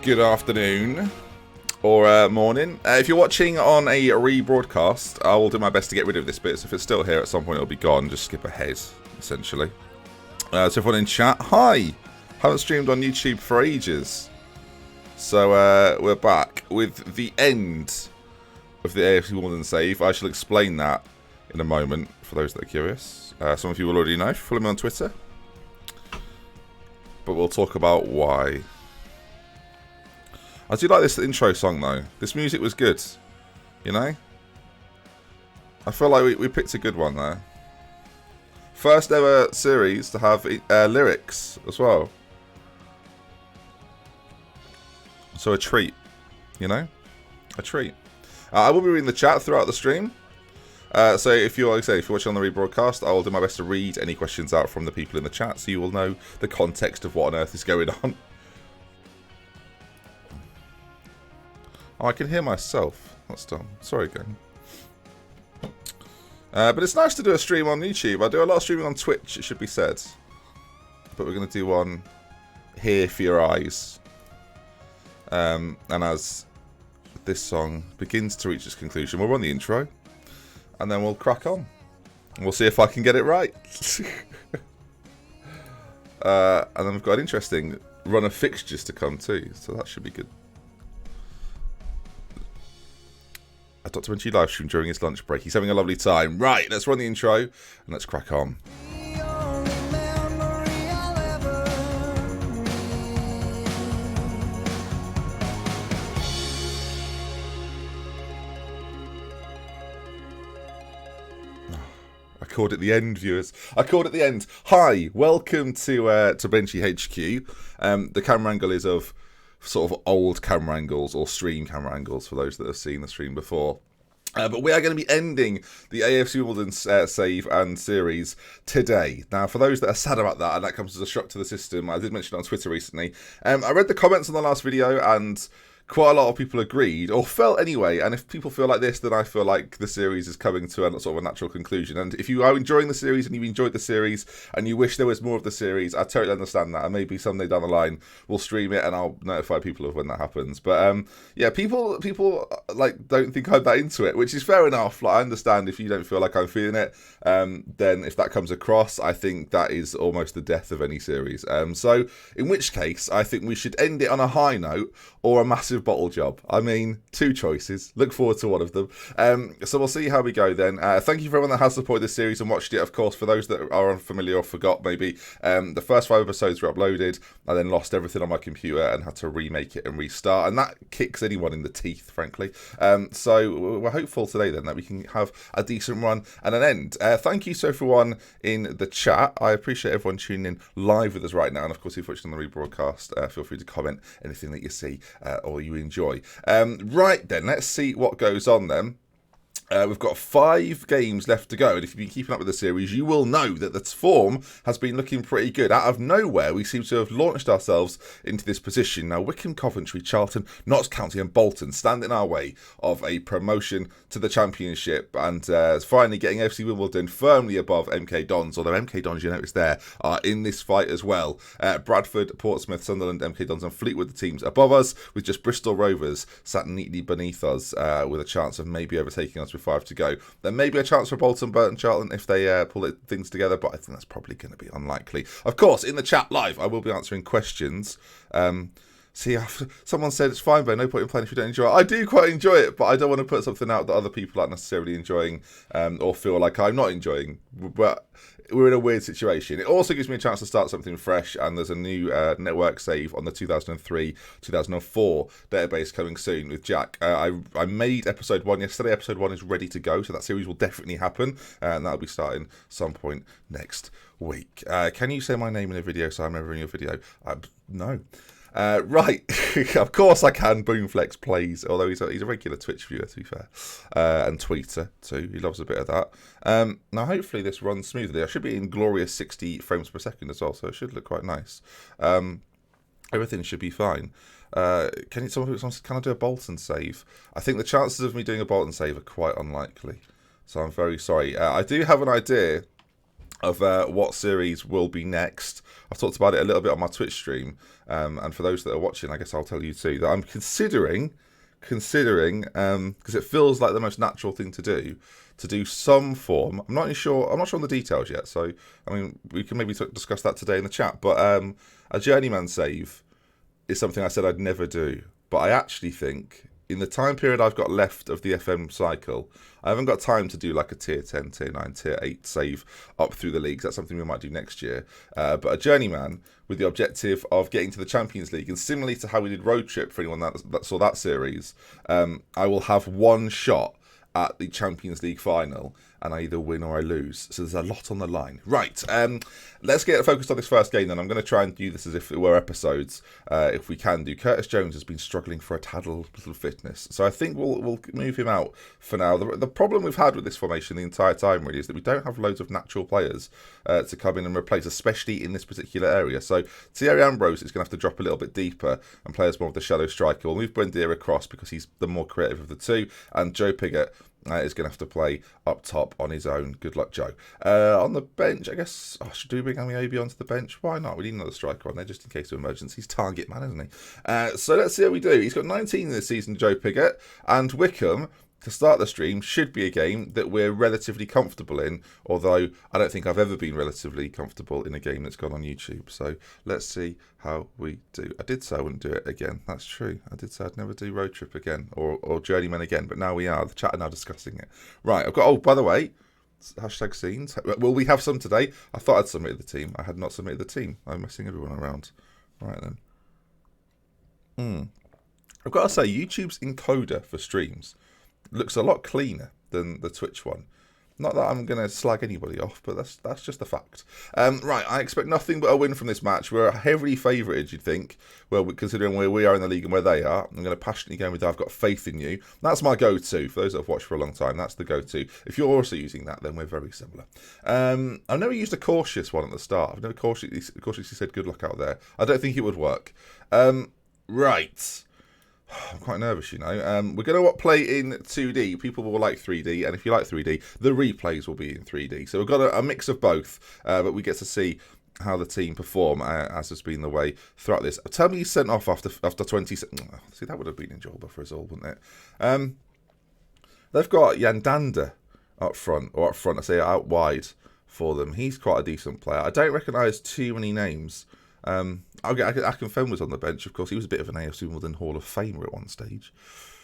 Good afternoon or morning. If you're watching on a rebroadcast, I will do my best to get rid of this bit. So if it's still here at some point, it'll be gone. Just skip ahead, essentially. So everyone in chat, hi. Haven't streamed on YouTube for ages. So we're back with the end of the AFC Wimbledon save. I shall explain that in a moment for those that are curious. Some of you will already know. Follow me on Twitter. But we'll talk about why. I do like this intro song though. This music was good, you know? I feel like we picked a good one there. First ever series to have lyrics as well. So a treat, you know? A treat. I will be reading the chat throughout the stream. So if you're, like I say, if you're watching on the rebroadcast, I will do my best to read any questions out from the people in the chat so you will know the context of what on earth is going on. Oh, I can hear myself. That's dumb. Sorry, gang. But it's nice to do a stream on YouTube. I do a lot of streaming on Twitch, it should be said. But we're going to do one here for your eyes. And as this song begins to reach its conclusion, we'll run the intro. And then we'll crack on. And we'll see if I can get it right. And then we've got an interesting run of fixtures to come too. So that should be good. Dr. Vinci live stream during his lunch break. He's having a lovely time. Right, let's run the intro and let's crack on. I called it the end, viewers. I called it the end. Hi, welcome to Benji HQ. The camera angle is of sort of old camera angles or stream camera angles for those that have seen the stream before. But we are going to be ending the AFC Wimbledon save and series today. Now, for those that are sad about that, and that comes as a shock to the system, I did mention it on Twitter recently. I read the comments on the last video and quite a lot of people agreed, or felt anyway, and if people feel like this, then I feel like the series is coming to a sort of a natural conclusion. And if you are enjoying the series and you've enjoyed the series and you wish there was more of the series, I totally understand that, and maybe someday down the line we'll stream it and I'll notify people of when that happens. But yeah, people like don't think I'm that into it, which is fair enough. Like, I understand if you don't feel like I'm feeling it, then if that comes across, I think that is almost the death of any series. So in which case, I think we should end it on a high note or a massive bottle job. I mean, two choices. Look forward to one of them. So we'll see how we go then. Thank you for everyone that has supported this series and watched it. Of course, for those that are unfamiliar or forgot maybe, the first 5 episodes were uploaded. I then lost everything on my computer and had to remake it and restart, and that kicks anyone in the teeth, frankly. So we're hopeful today then that we can have a decent run and an end. Thank you to everyone in the chat. I appreciate everyone tuning in live with us right now, and of course if you're watching on the rebroadcast, feel free to comment anything that you see or you enjoy. Right then, let's see what goes on then. We've got 5 games left to go, and if you've been keeping up with the series, you will know that the form has been looking pretty good. Out of nowhere, we seem to have launched ourselves into this position. Now, Wycombe, Coventry, Charlton, Notts County and Bolton stand in our way of a promotion to the Championship, and finally getting FC Wimbledon firmly above MK Dons, although MK Dons, you notice there, are in this fight as well. Bradford, Portsmouth, Sunderland, MK Dons and Fleetwood, the teams above us, with just Bristol Rovers sat neatly beneath us, with a chance of maybe overtaking us with 5 to go. There may be a chance for Bolton, Burton, Charlton if they pull things together, but I think that's probably going to be unlikely. Of course, in the chat live, I will be answering questions. See, someone said it's fine, but no point in playing if you don't enjoy it. I do quite enjoy it, but I don't want to put something out that other people aren't necessarily enjoying, or feel like I'm not enjoying. But we're in a weird situation. It also gives me a chance to start something fresh, and there's a new network save on the 2003-2004 database coming soon with Jack. I made episode 1 yesterday. Episode 1 is ready to go, so that series will definitely happen, and that'll be starting some point next week. Can you say my name in a video so I'm never in your video? No. Right, of course I can. Boomflex plays, although he's a regular Twitch viewer, to be fair, and tweeter too. He loves a bit of that. Now, hopefully this runs smoothly. I should be in glorious 60 frames per second as well, so it should look quite nice. Everything should be fine. Can I do a Bolton save? I think the chances of me doing a Bolton save are quite unlikely, so I'm very sorry. I do have an idea of what series will be next. I've talked about it a little bit on my Twitch stream, and for those that are watching, I guess I'll tell you too that I'm considering, because it feels like the most natural thing to do some form. I'm not sure on the details yet, so I mean we can maybe discuss that today in the chat. But a journeyman save is something I said I'd never do, but I actually think in the time period I've got left of the FM cycle, I haven't got time to do like a tier 10, tier 9, tier 8 save up through the leagues. That's something we might do next year. But a journeyman with the objective of getting to the Champions League, and similarly to how we did Road Trip for anyone that saw that series, I will have one shot at the Champions League final, and I either win or I lose. So there's a lot on the line. Right, let's get focused on this first game then. I'm going to try and do this as if it were episodes, if we can do. Curtis Jones has been struggling for a little fitness, so I think we'll move him out for now. The problem we've had with this formation the entire time really is that we don't have loads of natural players to come in and replace, especially in this particular area. So Thierry Ambrose is going to have to drop a little bit deeper and play as more of the shadow striker. We'll move Buendia across because he's the more creative of the two, and Joe Pigott is going to have to play up top on his own. Good luck, Joe. On the bench, I guess, should we bring Amiobi onto the bench? Why not? We need another striker on there just in case of emergencies. He's target man, isn't he? So let's see how we do. He's got 19 this season, Joe Pigott, and Wycombe, to start the stream, should be a game that we're relatively comfortable in, although I don't think I've ever been relatively comfortable in a game that's gone on YouTube. So let's see how we do. I did say I wouldn't do it again. That's true. I did say I'd never do Road Trip again or Journeyman again, but now we are. The chat are now discussing it. Right, I've got, by the way, hashtag scenes. Will we have some today? I thought I'd submitted the team. I had not submitted the team. I'm messing everyone around. Right then. I've got to say, YouTube's encoder for streams looks a lot cleaner than the Twitch one. Not that I'm going to slag anybody off, but that's just a fact. Right, I expect nothing but a win from this match. We're heavily favoured, you'd think, well, considering where we are in the league and where they are. I'm going to passionately go with I've got faith in you. That's my go-to. For those that have watched for a long time, that's the go-to. If you're also using that, then we're very similar. I've never used a cautious one at the start. I've never cautiously said good luck out there. I don't think it would work. Right. I'm quite nervous, you know. We're going to play in 2D. People will like 3D, and if you like 3D, the replays will be in 3D. So we've got a mix of both, but we get to see how the team perform, as has been the way throughout this. Tell me he's sent off after 20 seconds. See, that would have been enjoyable for us all, wouldn't it? They've got Yandanda up front, I say out wide for them. He's quite a decent player. I don't recognise too many names. Akinfenwa was on the bench, of course. He was a bit of an AFC Wimbledon Hall of Famer at one stage.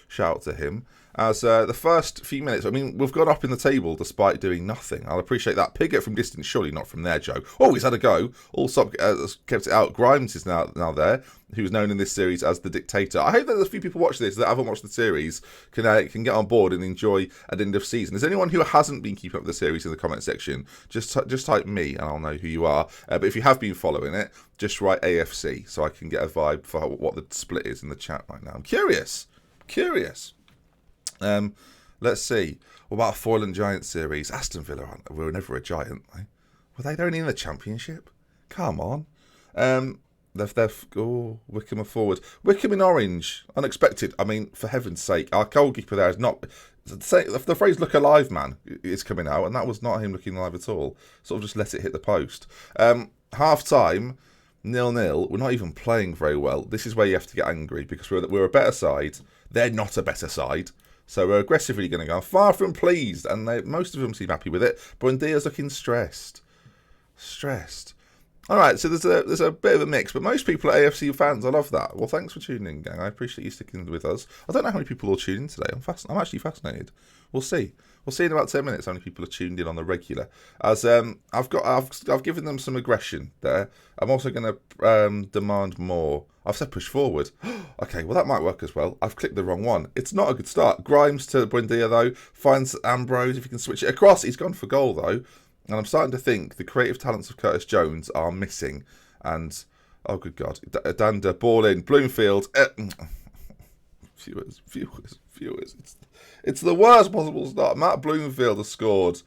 Shout out to him. As the first few minutes, I mean, we've gone up in the table despite doing nothing. I'll appreciate that. Pigott from distance, surely not from there, Joe. Oh, he's had a go. All kept it out. Grimes is now there, who's known in this series as the Dictator. I hope that there's a few people watch this that haven't watched the series can get on board and enjoy at the end of season. Is anyone who hasn't been keeping up with the series in the comment section? Just type me and I'll know who you are. But if you have been following it, just write AFC so I can get a vibe for what the split is in the chat right now. I'm curious. Let's see. What about a Foil and Giant series? Aston Villa were never a giant. Were they only in the Championship? Come on. Wycombe are forward. Wycombe in orange. Unexpected. I mean, for heaven's sake, our goalkeeper there is not. The phrase "look alive, man" is coming out, and that was not him looking alive at all. Sort of just let it hit the post. Half time. 0-0. We're not even playing very well. This is where you have to get angry because we're a better side. They're not a better side. So we're aggressively going to go. Far from pleased. And most of them seem happy with it. Buendia's looking stressed. All right, so there's a bit of a mix. But most people are AFC fans. I love that. Well, thanks for tuning in, gang. I appreciate you sticking with us. I don't know how many people will tune in today. I'm actually fascinated. We'll see. We'll see in about 10 minutes how many people are tuned in on the regular. As I've given them some aggression there. I'm also going to demand more. I've said push forward. Okay, well that might work as well. I've clicked the wrong one. It's not a good start. Grimes to Buendia though. Finds Ambrose. If you can switch it across. He's gone for goal though. And I'm starting to think the creative talents of Curtis Jones are missing. And, oh good God. Danda, ball in. Bloomfield. Viewers. It's the worst possible start. Matt Bloomfield has scored.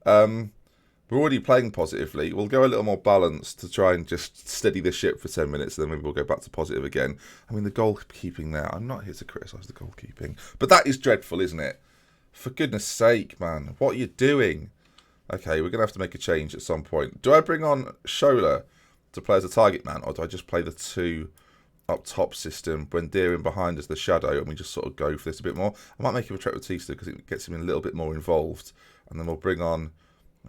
We're already playing positively. We'll go a little more balanced to try and just steady the ship for 10 minutes, and then maybe we'll go back to positive again. I mean, the goalkeeping there, I'm not here to criticise the goalkeeping, but that is dreadful, isn't it? For goodness sake, man. What are you doing? Okay, we're going to have to make a change at some point. Do I bring on Shola to play as a target man, or do I just play the two up top system when Deering behind as the shadow, and we just sort of go for this a bit more? I might make him a Trepatista because it gets him a little bit more involved, and then we'll bring on,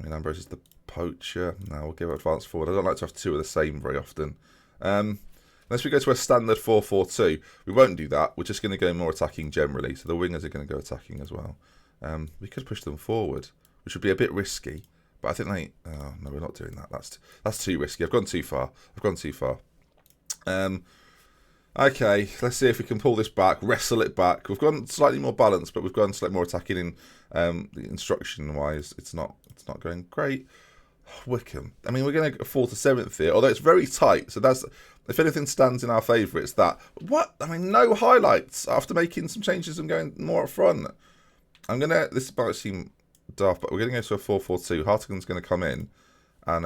Ambrose is the poacher. No, we'll give advance forward. I don't like to have two of the same very often. Unless we go to a standard 4-4-2, we won't do that. We're just going to go more attacking generally, so the wingers are going to go attacking as well. We could push them forward, which would be a bit risky, but I think oh, no, we're not doing that. That's too risky. I've gone too far. Okay, let's see if we can pull this back, wrestle it back. We've gone slightly more balanced, but we've gone slightly more attacking in instruction-wise. It's not going great. Wycombe. I mean, we're going to fall to 7th here, although it's very tight. So that's, if anything stands in our favour, it's that. What? I mean, no highlights after making some changes and going more up front. This might seem daft, but we're going to go to a 4-4-2. Hartigan's going to come in, and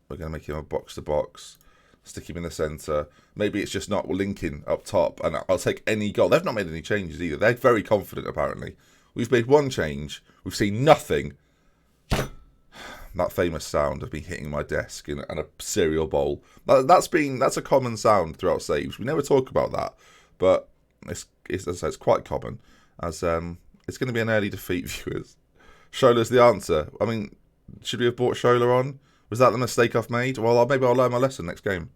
we're going to make him a box-to-box. Stick him in the centre. Maybe it's just not linking up top, and I'll take any goal. They've not made any changes either. They're very confident, apparently. We've made one change. We've seen nothing. That famous sound of me hitting my desk and a cereal bowl. That's a common sound throughout saves. We never talk about that, but it's as I say, it's quite common. As it's going to be an early defeat, viewers. Shola's the answer. I mean, should we have brought Shola on? Was that the mistake I've made? Well, maybe I'll learn my lesson next game.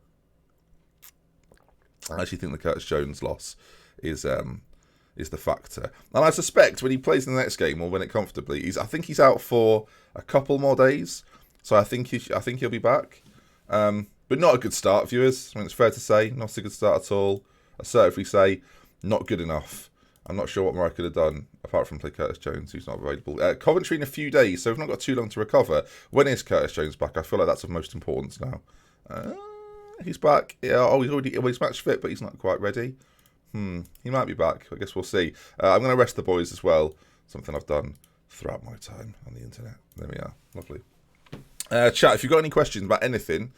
I actually think the Curtis Jones loss is the factor, and I suspect when he plays in the next game or win it comfortably, I think he's out for a couple more days. So I think he'll be back, but not a good start, viewers. I mean, it's fair to say, not a good start at all. I certainly say not good enough. I'm not sure what more I could have done apart from play Curtis Jones, who's not available. Coventry in a few days, so we've not got too long to recover. When is Curtis Jones back? I feel like that's of most importance now. He's back. Yeah, he's match fit, but he's not quite ready. He might be back. I guess we'll see. I'm going to rest the boys as well. Something I've done throughout my time on the internet. There we are. Lovely. Chat, if you've got any questions about anything,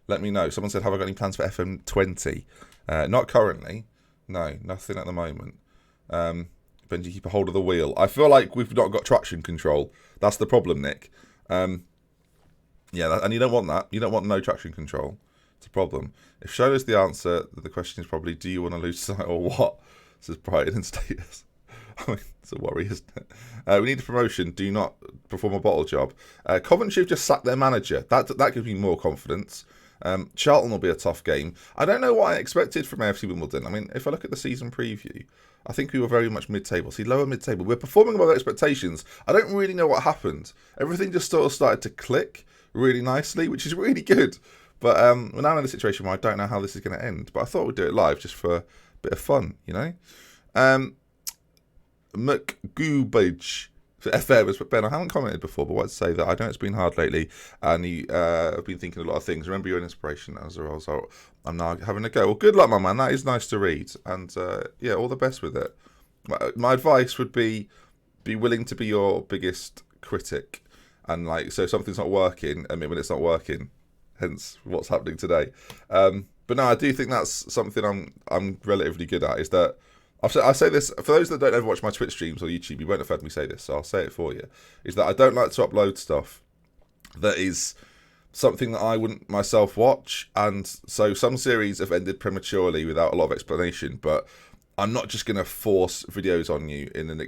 let me know. Someone said, have I got any plans for FM20? Not currently. No, nothing at the moment. Benji, keep a hold of the wheel. I feel like we've not got traction control. That's the problem, Nick. And you don't want that. You don't want no traction control. It's a problem. If Shola's the answer, the question is probably, do you want to lose sight or what? This is Brighton and status. I mean, it's a worry, isn't it? We need a promotion. Do not perform a bottle job. Coventry have just sacked their manager. That gives me more confidence. Charlton will be a tough game. I don't know what I expected from AFC Wimbledon. I mean, if I look at the season preview, I think we were very much mid-table. See, lower mid-table. We're performing above expectations. I don't really know what happened. Everything just sort of started to click really nicely, which is really good. But we're now in a situation where I don't know how this is going to end. But I thought we'd do it live just for a bit of fun, you know? McGoobage for FM, but Ben, I haven't commented before, but what I'd say that I know it's been hard lately, and I've been thinking a lot of things. Remember, you're an inspiration as a result. I'm now having a go. Well, good luck, my man. That is nice to read, and all the best with it. My advice would be willing to be your biggest critic, and so if something's not working, admit when it's not working. Hence, what's happening today. But no, I do think that's something I'm relatively good at. Is that I say this for those that don't ever watch my Twitch streams or YouTube, you won't have heard me say this, so I'll say it for you. Is that I don't like to upload stuff that is something that I wouldn't myself watch, and so some series have ended prematurely without a lot of explanation. But I'm not just going to force videos on you in an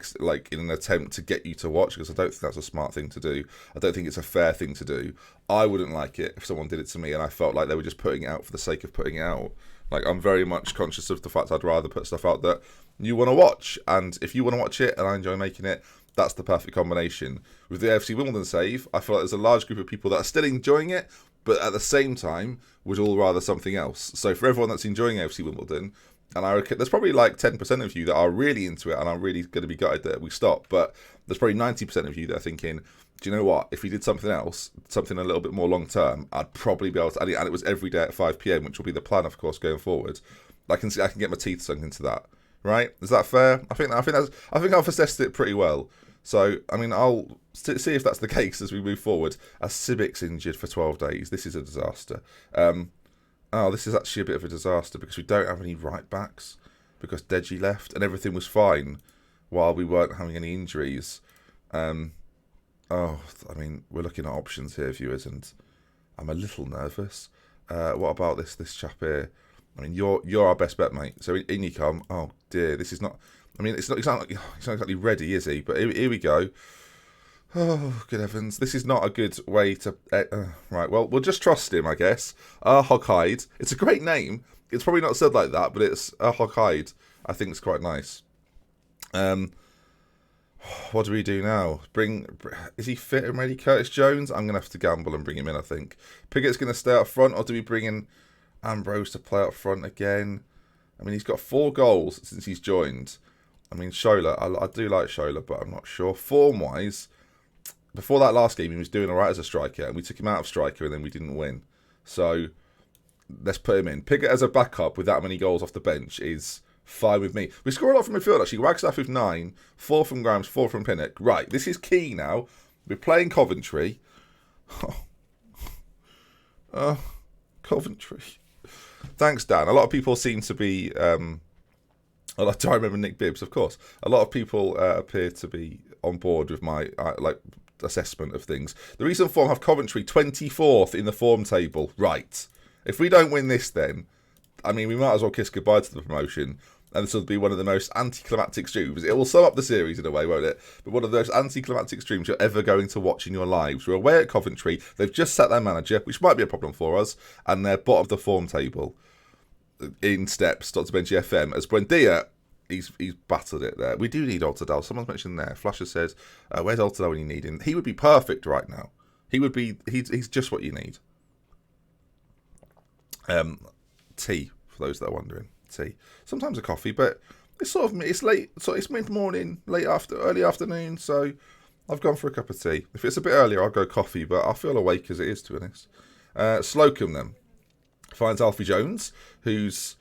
attempt to get you to watch, because I don't think that's a smart thing to do. I don't think it's a fair thing to do. I wouldn't like it if someone did it to me and I felt like they were just putting it out for the sake of putting it out. I'm very much conscious of the fact I'd rather put stuff out that you want to watch, and if you want to watch it and I enjoy making it, that's the perfect combination. With the AFC Wimbledon save, I feel like there's a large group of people that are still enjoying it, but at the same time would all rather something else. So for everyone that's enjoying AFC Wimbledon, and I reckon there's probably 10% of you that are really into it and are really going to be gutted that we stop, but there's probably 90% of you that are thinking, do you know what, if we did something else, something a little bit more long term, I'd probably be able to, and it was every day at 5 p.m, which will be the plan, of course, going forward. I can get my teeth sunk into that, right? Is that fair? I think I've assessed it pretty well. So, I mean, I'll see if that's the case as we move forward. As Sibic's injured for 12 days, this is a disaster. This is actually a bit of a disaster because we don't have any right backs because Deji left and everything was fine while we weren't having any injuries. Oh, I mean, we're looking at options here, viewers, and I'm a little nervous. What about this chap here? I mean, you're our best bet, mate. So in you come. Oh dear, this is not. I mean, he's not exactly ready, is he? But here we go. Oh, good heavens. This is not a good way to... right, well, we'll just trust him, I guess. Hoghide. It's a great name. It's probably not said like that, but it's Hoghide. I think it's quite nice. What do we do now? Is he fit and ready, Curtis Jones? I'm going to have to gamble and bring him in, I think. Piggott's going to stay up front, or do we bring in Ambrose to play up front again? I mean, he's got 4 goals since he's joined. I mean, Shola, I do like Shola, but I'm not sure. Form-wise... Before that last game, he was doing all right as a striker, and we took him out of striker, and then we didn't win. So, let's put him in. Piggott as a backup with that many goals off the bench is fine with me. We score a lot from midfield, actually. Wagstaff with 9, 4 from Grimes, 4 from Pinnock. Right, this is key now. We're playing Coventry. Coventry. Thanks, Dan. A lot of people seem to be... do I remember Nick Bibbs, of course. A lot of people appear to be on board with my assessment of things. The recent form have Coventry 24th in the form table. Right. If we don't win this then, I mean, we might as well kiss goodbye to the promotion, and this will be one of the most anticlimactic streams. It will sum up the series in a way, won't it? But one of the most anticlimactic streams you're ever going to watch in your lives. We're away at Coventry. They've just sacked their manager, which might be a problem for us, and they're bottom of the form table. In steps, Dr. Benji FM, as Buendia, he's battered it there. We do need Altadell. Someone's mentioned there. Flasher says, where's Altadell when you need him? He would be perfect right now. He's just what you need. Tea, for those that are wondering. Tea. Sometimes a coffee, but it's it's late, so it's mid-morning, early afternoon, so I've gone for a cup of tea. If it's a bit earlier, I'll go coffee, but I feel awake as it is, to be honest. Slocum, then. Finds Alfie Jones, who's...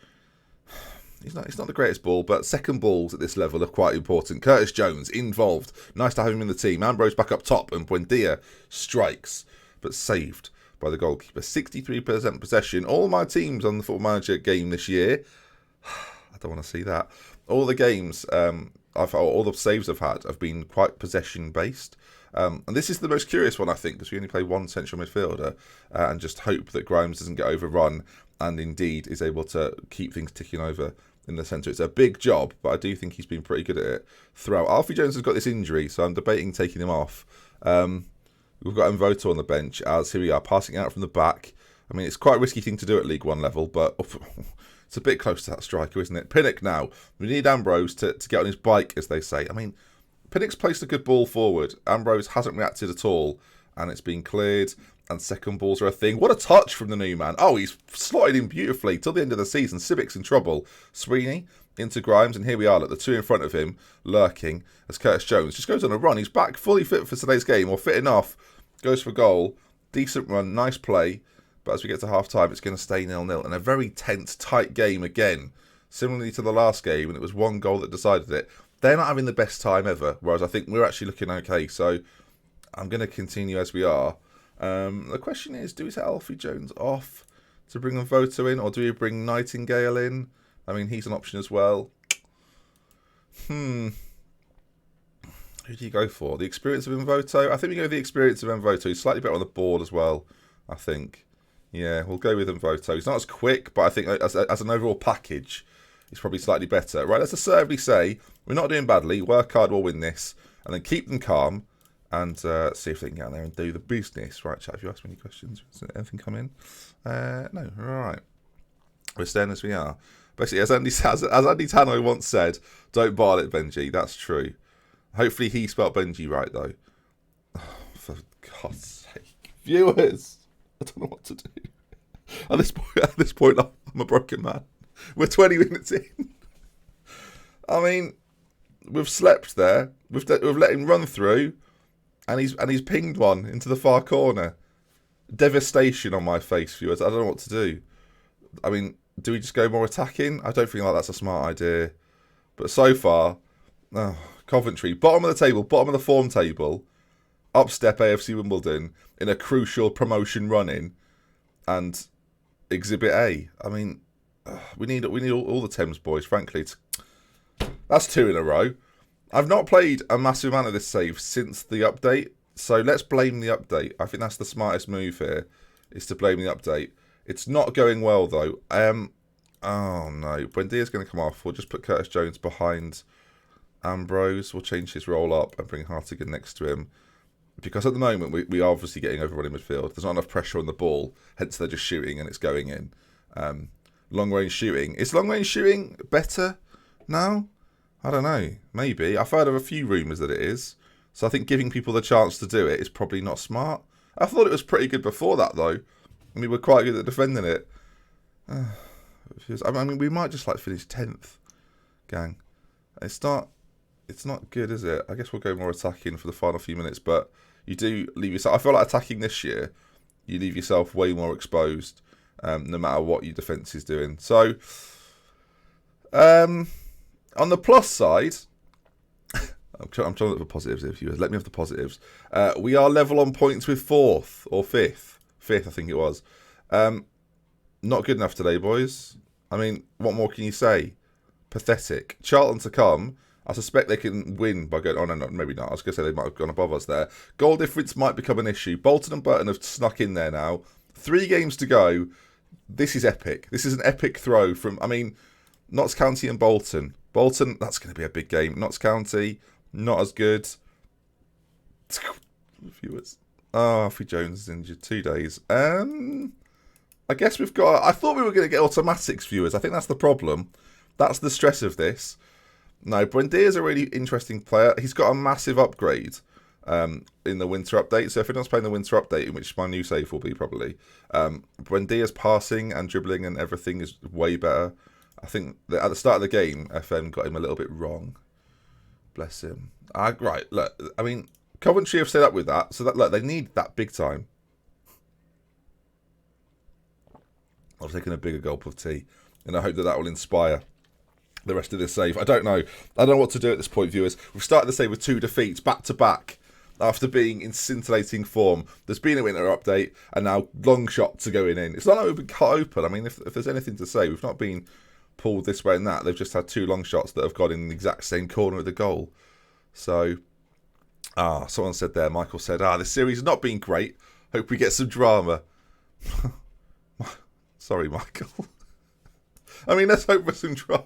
He's not the greatest ball, but second balls at this level are quite important. Curtis Jones involved. Nice to have him in the team. Ambrose back up top, and Buendia strikes, but saved by the goalkeeper. 63% possession. All my teams on the Football Manager game this year. I don't want to see that. All the games, all the saves I've had have been quite possession based. And this is the most curious one, I think, because we only play one central midfielder and just hope that Grimes doesn't get overrun and indeed is able to keep things ticking over in the centre. It's a big job, but I do think he's been pretty good at it throughout. Alfie Jones has got this injury, so I'm debating taking him off. We've got Mvoto on the bench, as here we are, passing out from the back. I mean, it's quite a risky thing to do at League One level, but it's a bit close to that striker, isn't it? Pinnock now. We need Ambrose to get on his bike, as they say. I mean, Pinnock's placed a good ball forward. Ambrose hasn't reacted at all, and it's been cleared, and second balls are a thing. What a touch from the new man. Oh, he's slotted in beautifully till the end of the season. Civic's in trouble. Sweeney into Grimes, and here we are, the two in front of him, lurking, as Curtis Jones just goes on a run. He's back fully fit for today's game, or fit enough. Goes for goal. Decent run, nice play. But as we get to half-time, it's going to stay 0-0. And a very tense, tight game again. Similarly to the last game, and it was one goal that decided it. They're not having the best time ever, whereas I think we're actually looking okay. So I'm going to continue as we are. The question is, do we set Alfie Jones off to bring Mvoto in, or do we bring Nightingale in? I mean, he's an option as well. Who do you go for? The experience of Mvoto? I think we go with the experience of Mvoto. He's slightly better on the board as well, I think. Yeah, we'll go with Mvoto. He's not as quick, but I think as an overall package, he's probably slightly better. Right, let's assertively say we're not doing badly. Work hard, we'll win this. And then keep them calm and see if they can get out there and do the business. Right, chat, if you ask me any questions, does anything come in? No, all right. We're staying as we are. Basically, as Andy Tannoy once said, don't bile it, Benji. That's true. Hopefully he spelt Benji right, though. Oh, for God's sake. Viewers, I don't know what to do. At this point, I'm a broken man. We're 20 minutes in. I mean, we've slept there. We've let him run through, and he's pinged one into the far corner. Devastation on my face, viewers. I don't know what to do. I mean, do we just go more attacking? I don't think that's a smart idea. But so far, Coventry, bottom of the table, bottom of the form table, up step AFC Wimbledon in a crucial promotion run-in, and Exhibit A. I mean, we need all the Thames boys, frankly. That's 2 in a row. I've not played a massive amount of this save since the update, So let's blame the update. I think that's the smartest move here, is to blame the update. It's not going well, though. Oh, no. Buendia's going to come off. We'll just put Curtis Jones behind Ambrose. We'll change his role up and bring Hartigan next to him. Because at the moment, we are obviously getting overrun in midfield. There's not enough pressure on the ball. Hence, they're just shooting and it's going in. Long-range shooting. Is long-range shooting better now? I don't know. Maybe. I've heard of a few rumours that it is. So I think giving people the chance to do it is probably not smart. I thought it was pretty good before that, though. I mean, we're quite good at defending it. I mean, we might just finish 10th, gang. It's not good, is it? I guess we'll go more attacking for the final few minutes, but you do leave yourself. I feel like attacking this year, you leave yourself way more exposed, no matter what your defence is doing. So, on the plus side, I'm trying to look for positives here, viewers. Let me have the positives. We are level on points with 4th or 5th. 5th, I think it was. Not good enough today, boys. I mean, what more can you say? Pathetic. Charlton to come. I suspect they can win by going... Oh, no, maybe not. I was going to say they might have gone above us there. Goal difference might become an issue. Bolton and Burton have snuck in there now. 3 games to go. This is epic. This is an epic throw from... I mean, Notts County and Bolton. Bolton, that's going to be a big game. Notts County, not as good. Viewers. Oh, Alfie Jones is injured 2 days. I guess we've got... I thought we were going to get automatics, viewers. I think that's the problem. That's the stress of this. No, Buendia's a really interesting player. He's got a massive upgrade in the winter update. So if anyone's playing the winter update, in which my new save will be probably, Buendia's passing and dribbling and everything is way better. I think that at the start of the game, FM got him a little bit wrong. Bless him. Right, look, I mean, Coventry have set up with that. So that look, they need that big time. I've taken a bigger gulp of tea, and I hope that will inspire the rest of this save. I don't know. I don't know what to do at this point, viewers. We've started the save with 2 defeats back to back after being in scintillating form. There's been a winter update, and now long shots are going in. It's not like we've been cut open. I mean, if there's anything to say, we've not been pulled this way and that. They've just had 2 long shots that have gone in the exact same corner of the goal. So, someone said there, Michael said, this series has not been great. Hope we get some drama. Sorry, Michael. I mean, let's hope for some drama.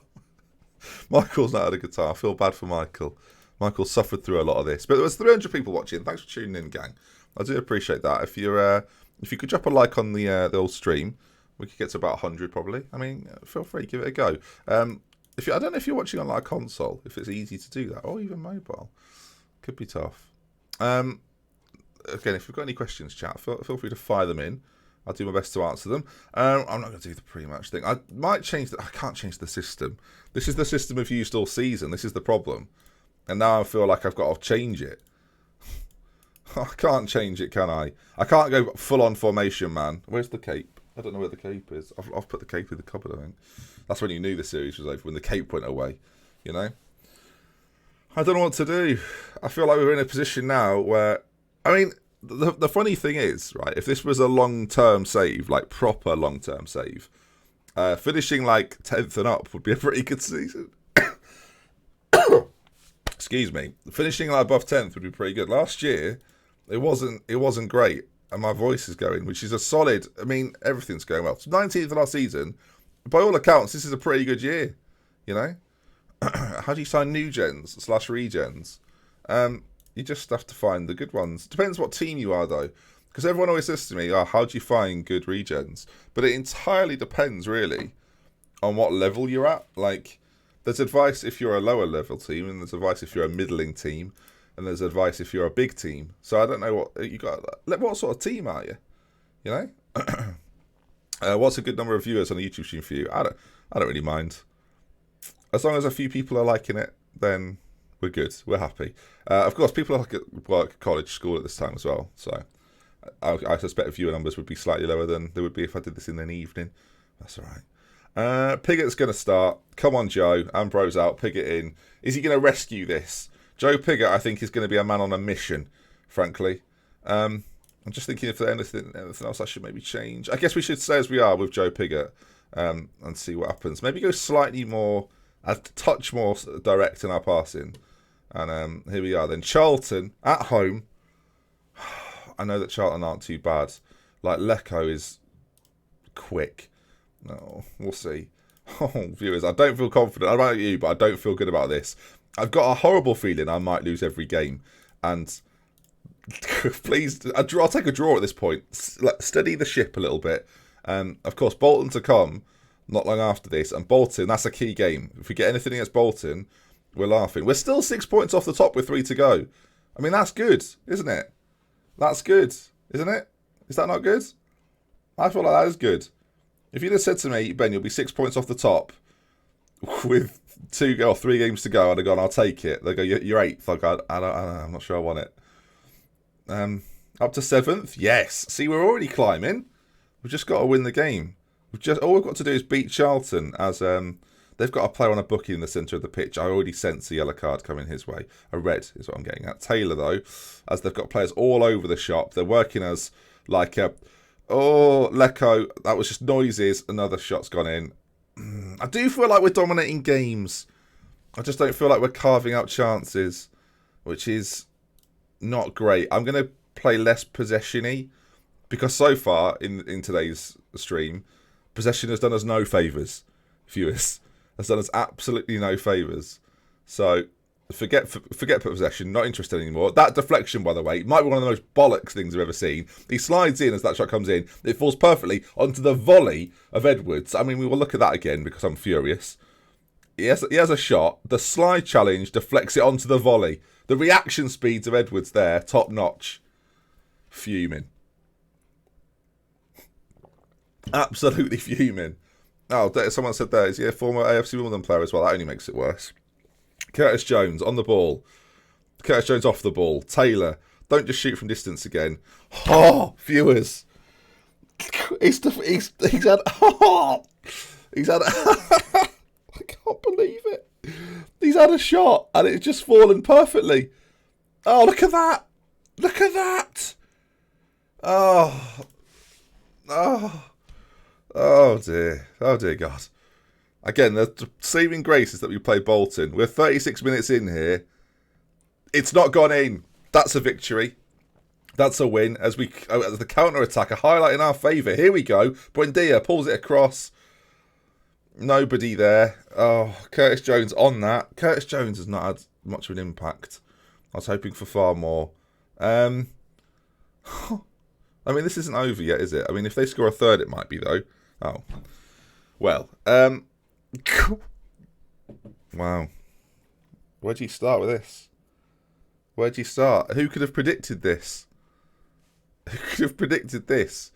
Michael's not had a good time. I feel bad for Michael. Michael suffered through a lot of this. But there was 300 people watching. Thanks for tuning in, gang. I do appreciate that. If you could drop a like on the old stream, we could get to about 100 probably. I mean, feel free, give it a go. I don't know if you're watching on a console, if it's easy to do that, or even mobile. Could be tough. Again, if you've got any questions, chat, feel free to fire them in. I'll do my best to answer them. I'm not going to do the pre-match thing. I might change I can't change the system. This is the system we've used all season. This is the problem. And now I feel like I've got to change it. I can't change it, can I? I can't go full-on formation, man. Where's the cape? I don't know where the cape is. I've put the cape in the cupboard, I think. That's when you knew the series was over, when the cape went away. You know? I don't know what to do. I feel like we're in a position now where... I mean... The funny thing is, right, if this was a long-term save, like proper long-term save, finishing 10th and up would be a pretty good season. Excuse me. Finishing above 10th would be pretty good. Last year, it wasn't great, and my voice is going, which is a solid, I mean, everything's going well. 19th last season, by all accounts, this is a pretty good year, you know? How do you sign new gens / regens? You just have to find the good ones. Depends what team you are, though. Because everyone always says to me, how do you find good regens? But it entirely depends, really, on what level you're at. Like, there's advice if you're a lower level team, and there's advice if you're a middling team, and there's advice if you're a big team. So I don't know what you got. What sort of team are you? You know? What's a good number of viewers on a YouTube stream for you? I don't really mind. As long as a few people are liking it, then... we're good. We're happy. Of course, people are at work, college, school at this time as well. So I suspect viewer numbers would be slightly lower than they would be if I did this in an evening. That's all right. Piggott's going to start. Come on, Joe. Ambrose out. Piggott in. Is he going to rescue this? Joe Piggott, I think, is going to be a man on a mission, frankly. I'm just thinking if there's anything else I should maybe change. I guess we should stay as we are with Joe Piggott and see what happens. Maybe go slightly more, a touch more direct in our passing. And here we are then. Charlton at home. I know that Charlton aren't too bad. Like, Lecco is quick. No, we'll see. Oh, viewers, I don't feel confident. I don't know about you, but I don't feel good about this. I've got a horrible feeling I might lose every game. And please, I'll take a draw at this point. Steady the ship a little bit. Of course, Bolton to come not long after this. And Bolton, that's a key game. If we get anything against Bolton, we're laughing. We're still 6 points off the top with 3 to go. I mean, that's good, isn't it? That's good, isn't it? Is that not good? I feel like that is good. If you'd have said to me, Ben, you'll be 6 points off the top with 3 games to go, I'd have gone, I'll take it. They go, you're 8th. I go, I'm not sure I want it. Up to 7th? Yes. See, we're already climbing. We've just got to win the game. All we've got to do is beat Charlton, as they've got a player on a bookie in the centre of the pitch. I already sense a yellow card coming his way. A red is what I'm getting at. Taylor, though, as they've got players all over the shop. They're working as like a... Oh, Lecco, that was just noises. Another shot's gone in. I do feel like we're dominating games. I just don't feel like we're carving out chances, which is not great. I'm going to play less possession-y, because so far in today's stream, possession has done us no favours, viewers. Has done us absolutely no favours. So forget possession, not interested anymore. That deflection, by the way, might be one of the most bollocks things I've ever seen. He slides in as that shot comes in. It falls perfectly onto the volley of Edwards. I mean, we will look at that again because I'm furious. He has a shot. The slide challenge deflects it onto the volley. The reaction speeds of Edwards there, top notch. Fuming. Absolutely fuming. Oh, someone said there, is he a former AFC Wimbledon player as well? That only makes it worse. Curtis Jones on the ball. Curtis Jones off the ball. Taylor, don't just shoot from distance again. Oh, viewers. He's had I can't believe it. He's had a shot and it's just fallen perfectly. Oh, look at that. Look at that. Oh. Oh dear. Oh dear God. Again, the saving grace is that we play Bolton. We're 36 minutes in here. It's not gone in. That's a victory. That's a win. As the counter-attack, a highlight in our favour. Here we go. Buendia pulls it across. Nobody there. Oh, Curtis Jones on that. Curtis Jones has not had much of an impact. I was hoping for far more. I mean, this isn't over yet, is it? I mean, if they score a third, it might be, though. Oh. Well, wow. Where'd you start with this? Where'd you start? Who could have predicted this? Who could have predicted this?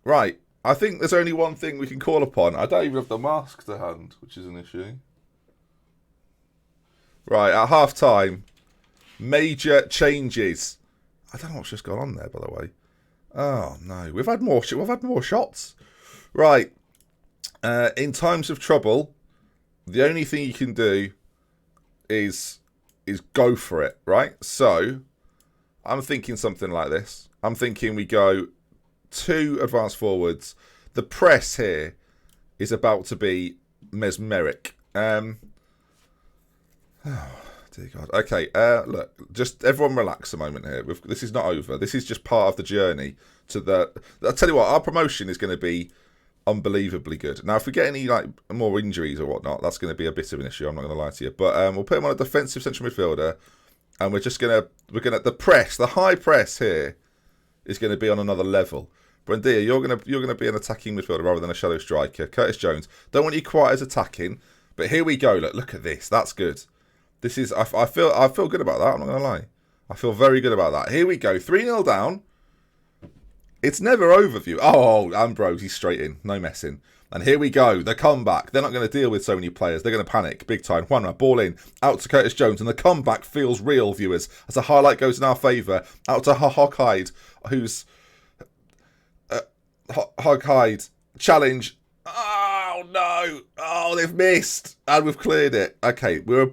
Right. I think there's only one thing we can call upon. I don't even have the mask to hand, which is an issue. Right, at half-time, major changes. I don't know what's just gone on there, by the way. Oh, no. We've had more shots. Right. In times of trouble, the only thing you can do is go for it, right? So, I'm thinking something like this. I'm thinking we go 2 advanced forwards. The press here is about to be mesmeric. Oh, dear God. Okay, look, just everyone relax a moment here. This is not over. This is just part of the journey to the... I'll tell you what, our promotion is going to be unbelievably good. Now, if we get any more injuries or whatnot, that's going to be a bit of an issue. I'm not going to lie to you. But we'll put him on a defensive central midfielder, and the high press here is going to be on another level. Buendia, you're going to be an attacking midfielder rather than a shadow striker. Curtis Jones, don't want you quite as attacking, but here we go. Look at this. That's good. This is I feel good about that. I'm not going to lie. I feel very good about that. Here we go. 3-0 down. It's never over, view. Oh, Ambrose, he's straight in. No messing. And here we go. The comeback. They're not going to deal with so many players. They're going to panic. Big time. Juanma, ball in. Out to Curtis Jones. And the comeback feels real, viewers. As a highlight goes in our favour. Out to Hoghyde, who's... Hoghyde. Challenge. Oh, no. Oh, they've missed. And we've cleared it. Okay, we're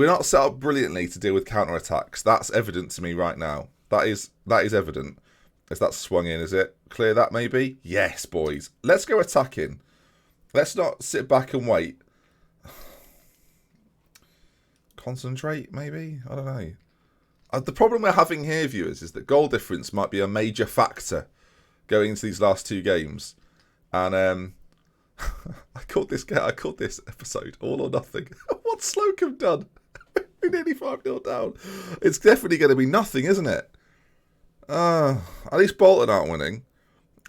not set up brilliantly to deal with counter-attacks. That's evident to me right now. That is evident. As that's swung in, is it? Clear that, maybe? Yes, boys. Let's go attacking. Let's not sit back and wait. Concentrate, maybe? I don't know. The problem we're having here, viewers, is that goal difference might be a major factor going into these last two games. And I called this episode All or Nothing. What's Slocum done? We're nearly 5-0 down. It's definitely going to be nothing, isn't it? At least Bolton aren't winning.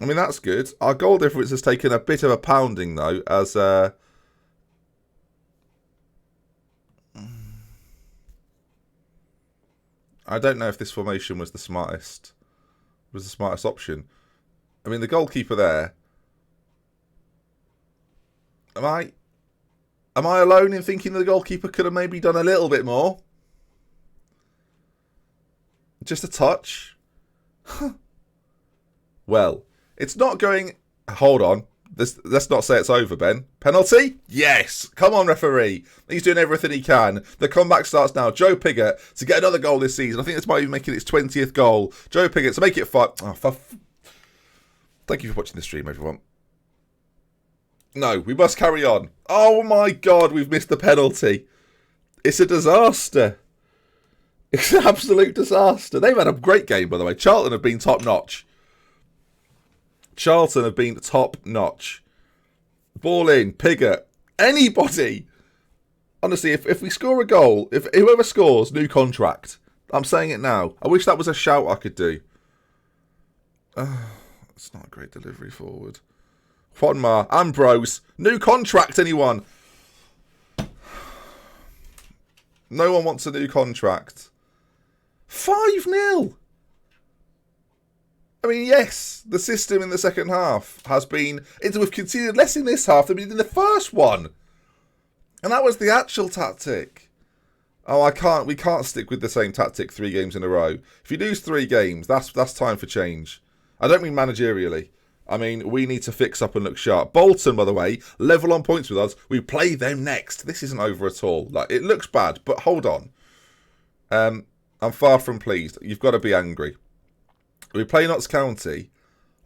I mean, that's good. Our goal difference has taken a bit of a pounding, though, as... I don't know if this formation was the smartest option. I mean, the goalkeeper there... Am I alone in thinking the goalkeeper could have maybe done a little bit more? Just a touch? Well, it's not going... Hold on. Let's not say it's over, Ben. Penalty? Yes! Come on, referee. He's doing everything he can. The comeback starts now. Joe Pigott to get another goal this season. I think this might even make it its 20th goal. Joe Pigott to make it 5... Thank you for watching the stream, everyone. No, we must carry on. Oh my God, we've missed the penalty. It's a disaster. It's an absolute disaster. They've had a great game, by the way. Charlton have been top-notch. Ball in, Pigott, anybody. Honestly, if we score a goal, if whoever scores, new contract. I'm saying it now. I wish that was a shout I could do. It's not a great delivery forward. Juanma, Ambrose, new contract, anyone? No one wants a new contract. 5-0. I mean, yes, the system in the second half has been... We've conceded less in this half than we did in the first one. And that was the actual tactic. Oh, we can't stick with the same tactic 3 games in a row. If you lose 3 games, that's time for change. I don't mean managerially. I mean, we need to fix up and look sharp. Bolton, by the way, level on points with us. We play them next. This isn't over at all. Like, it looks bad, but hold on. I'm far from pleased. You've got to be angry. We play Notts County.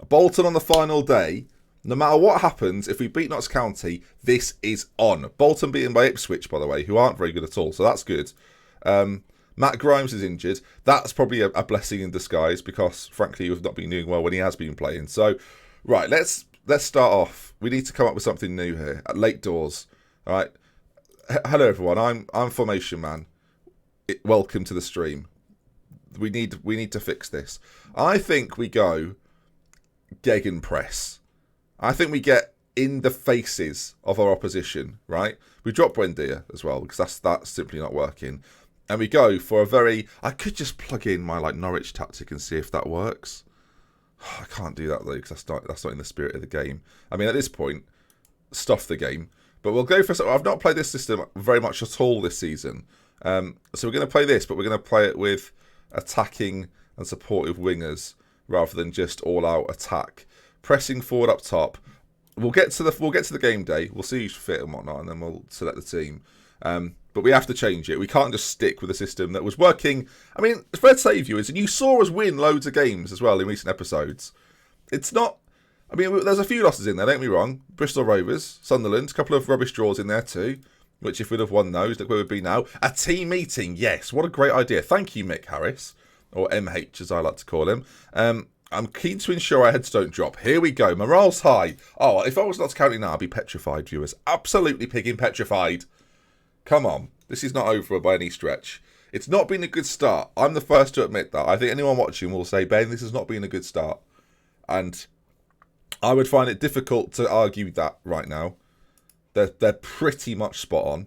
Bolton on the final day. No matter what happens, if we beat Notts County, this is on. Bolton beaten by Ipswich, by the way, who aren't very good at all, so that's good. Matt Grimes is injured. That's probably a blessing in disguise because, frankly, we've not been doing well when he has been playing. So, right, let's start off. We need to come up with something new here at late doors. All right. Hello, everyone. I'm Formation Man. Welcome to the stream. We need to fix this. I think we go gegenpress. I think we get in the faces of our opposition, right? We drop Buendia as well because that's simply not working. And we go for a very... I could just plug in my Norwich tactic and see if that works. I can't do that though because that's not in the spirit of the game. I mean, at this point, stuff the game. But we'll go for... I've not played this system very much at all this season. So we're going to play this, but we're going to play it with attacking and supportive wingers rather than just all-out attack. Pressing forward up top. We'll get to the game day. We'll see who's fit and whatnot, and then we'll select the team. But we have to change it. We can't just stick with a system that was working. I mean, it's fair to say, viewers, and you saw us win loads of games as well in recent episodes. It's not... I mean, there's a few losses in there, don't get me wrong. Bristol Rovers, Sunderland, a couple of rubbish draws in there too, which if we'd have won those, look where we'd be now. A team meeting, yes. What a great idea. Thank you, Mick Harris, or MH as I like to call him. I'm keen to ensure our heads don't drop. Here we go. Morale's high. Oh, if I was not counting now, I'd be petrified, viewers. Absolutely pigging petrified. Come on. This is not over by any stretch. It's not been a good start. I'm the first to admit that. I think anyone watching will say, Ben, this has not been a good start. And I would find it difficult to argue that right now. They're pretty much spot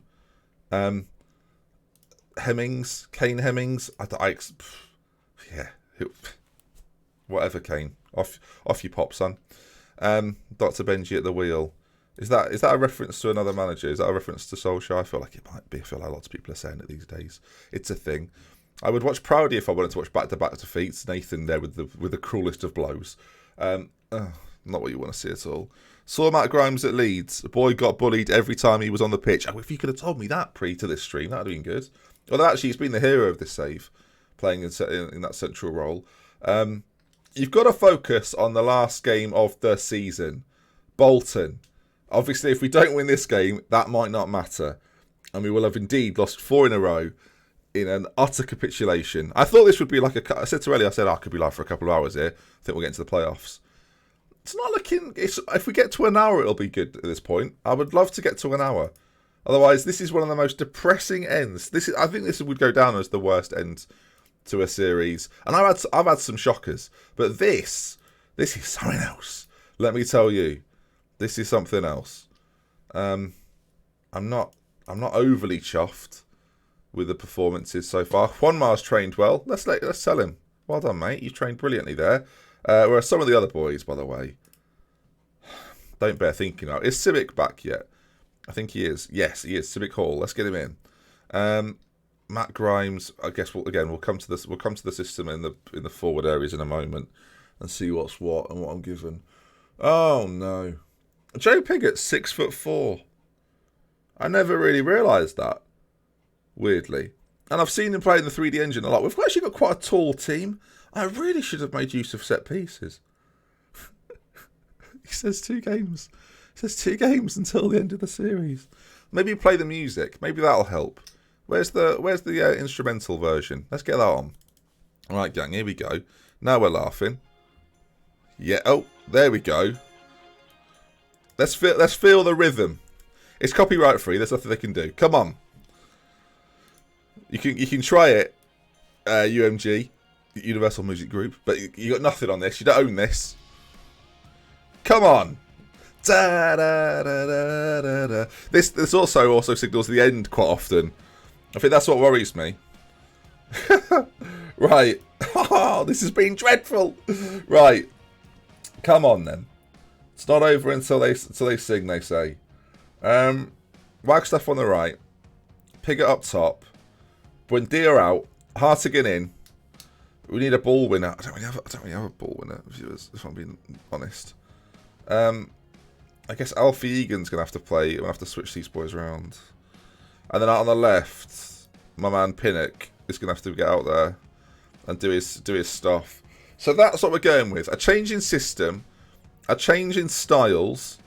on. Kane Hemmings. Yeah. Whatever, Kane. Off you pop, son. Dr. Benji at the wheel. Is that a reference to another manager? Is that a reference to Solskjaer? I feel like it might be. I feel like lots of people are saying it these days. It's a thing. I would watch Proudy if I wanted to watch back-to-back defeats. Nathan there with the cruelest of blows. Not what you want to see at all. Saw Matt Grimes at Leeds. The boy got bullied every time he was on the pitch. Oh, if you could have told me that pre to this stream, that would have been good. Although actually he's been the hero of this save, playing in that central role. You've got to focus on the last game of the season. Bolton. Obviously, if we don't win this game, that might not matter. And we will have indeed lost 4 in a row. in an utter capitulation. I thought this would be like I said to Ellie, I could be live for a couple of hours here. I think we'll get into the playoffs. It's not looking... if we get to an hour, it'll be good at this point. I would love to get to an hour. Otherwise, this is one of the most depressing ends. I think this would go down as the worst end to a series. And I've had some shockers. But this is something else. Let me tell you. This is something else. I'm not overly chuffed with the performances so far. Juanma's trained well. Let's tell him. Well done, mate. You've trained brilliantly there. Whereas some of the other boys, by the way, don't bear thinking of. Is Civic back yet? I think he is. Yes, he is. Civic Hall. Let's get him in. Matt Grimes. I guess we'll come to this. We'll come to the system in the forward areas in a moment and see what's what and what I'm given. Oh no, Joe Pigott, 6'4". I never really realised that. Weirdly, and I've seen him play in the 3D engine a lot. We've actually got quite a tall team. I really should have made use of set pieces. He says 2 games. He says 2 games until the end of the series. Maybe play the music. Maybe that'll help. Where's the instrumental version? Let's get that on. All right, gang. Here we go. Now we're laughing. Yeah. Oh, there we go. Let's feel the rhythm. It's copyright free. There's nothing they can do. Come on. You can try it. UMG. Universal Music Group, but you got nothing on this. You don't own this. Come on. Da, da, da, da, da, da. This also signals the end quite often. I think that's what worries me. Right. Oh, this has been dreadful. Right. Come on then. It's not over until they sing. They say. Wagstaff on the right. Pigott up top. Buendia out. Hartigan in. We need a ball winner. I don't really have a ball winner, viewers, if I'm being honest. I guess Alfie Egan's going to have to play. We'll have to switch these boys around. And then out on the left, my man Pinnock is going to have to get out there and do his stuff. So that's what we're going with. A change in system. A change in styles.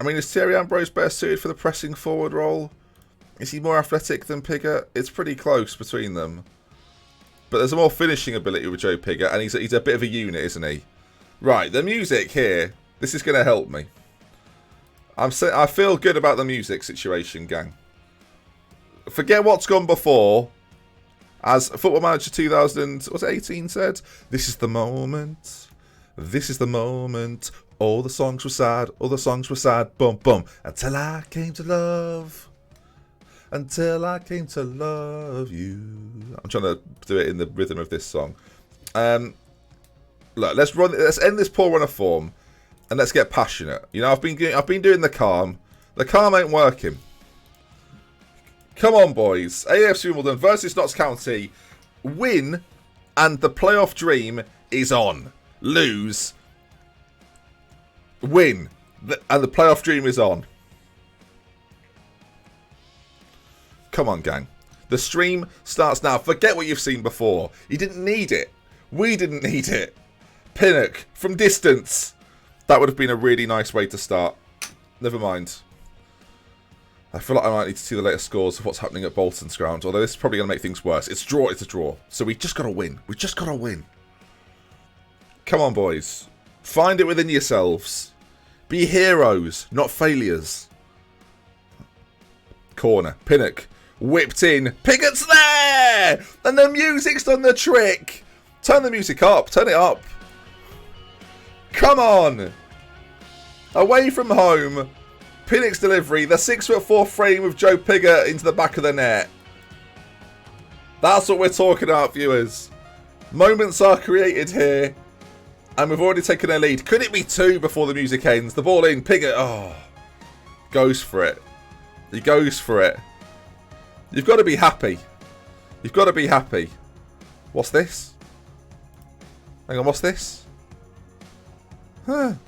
I mean, is Thierry Ambrose better suited for the pressing forward role? Is he more athletic than Pigott? It's pretty close between them. But there's a more finishing ability with Joe Pigott, and he's a bit of a unit, isn't he? Right, the music here. This is going to help me. I feel good about the music situation, gang. Forget what's gone before. As Football Manager 2018 said, this is the moment. This is the moment. All the songs were sad. All the songs were sad. Bum, bum. Until I came to love. Until I came to love you. I'm trying to do it in the rhythm of this song. Look, let's end this poor run of form, and let's get passionate. You know, I've been doing the calm. The calm ain't working. Come on, boys. AFC Wimbledon versus Notts County. Win, and the playoff dream is on. Lose. Win, and the playoff dream is on. Come on, gang. The stream starts now. Forget what you've seen before. You didn't need it. We didn't need it. Pinnock from distance. That would have been a really nice way to start. Never mind. I feel like I might need to see the latest scores of what's happening at Bolton's ground. Although this is probably going to make things worse. It's a draw. So we just got to win. We just got to win. Come on, boys. Find it within yourselves. Be heroes, not failures. Corner. Pinnock. Whipped in. Pigott's there! And the music's done the trick. Turn the music up. Turn it up. Come on. Away from home. Pinnock's delivery. The 6'4" frame of Joe Pigott into the back of the net. That's what we're talking about, viewers. Moments are created here. And we've already taken a lead. Could it be 2 before the music ends? The ball in. Pigott. Oh. Goes for it. He goes for it. You've got to be happy. You've got to be happy. What's this? Hang on, what's this? No.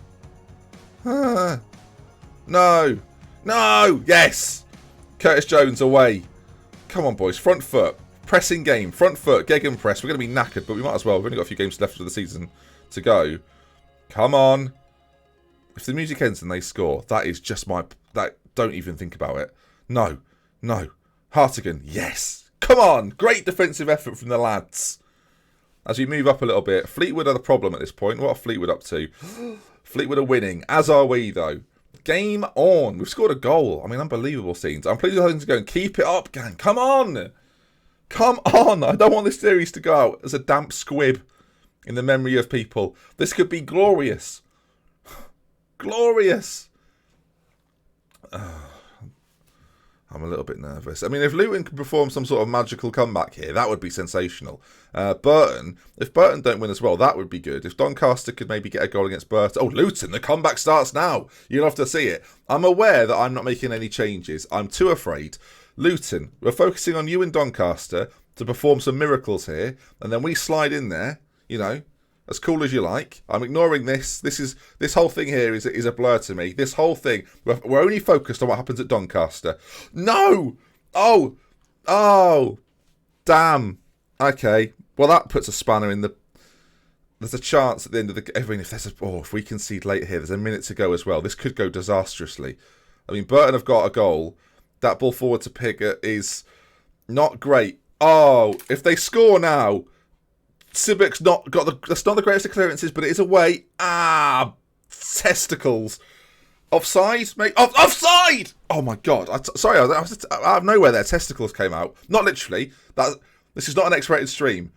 No. Yes. Curtis Jones away. Come on, boys. Front foot. Pressing game. Front foot. Gegenpress. We're going to be knackered, but we might as well. We've only got a few games left of the season to go. Come on. If the music ends and they score, that is just my... Don't even think about it. No. Hartigan. Yes. Come on. Great defensive effort from the lads. As we move up a little bit, Fleetwood are the problem at this point. What are Fleetwood up to? Fleetwood are winning, as are we, though. Game on. We've scored a goal. I mean, unbelievable scenes. I'm pleased with how things are going. Keep it up, gang. Come on. Come on. I don't want this series to go out as a damp squib in the memory of people. This could be glorious. Glorious. I'm a little bit nervous. I mean, if Luton could perform some sort of magical comeback here, that would be sensational. If Burton don't win as well, that would be good. If Doncaster could maybe get a goal against Burton. Oh, Luton, the comeback starts now. You'll have to see it. I'm aware that I'm not making any changes. I'm too afraid. Luton, we're focusing on you and Doncaster to perform some miracles here. And then we slide in there, you know, as cool as you like. I'm ignoring this. This whole thing here is a blur to me. This whole thing. We're only focused on what happens at Doncaster. No! Oh! Damn. Okay. Well, that puts a spanner in the... There's a chance at the end of the... I mean, if we concede late here, there's a minute to go as well. This could go disastrously. I mean, Burton have got a goal. That ball forward to Piggott is not great. Oh, if they score now... Sibbick's not got that's not the greatest of clearances, but it is away. Testicles. Offside, mate. Offside! Oh my god. Sorry, I was out of nowhere there. Testicles came out. Not literally. This is not an X-rated stream.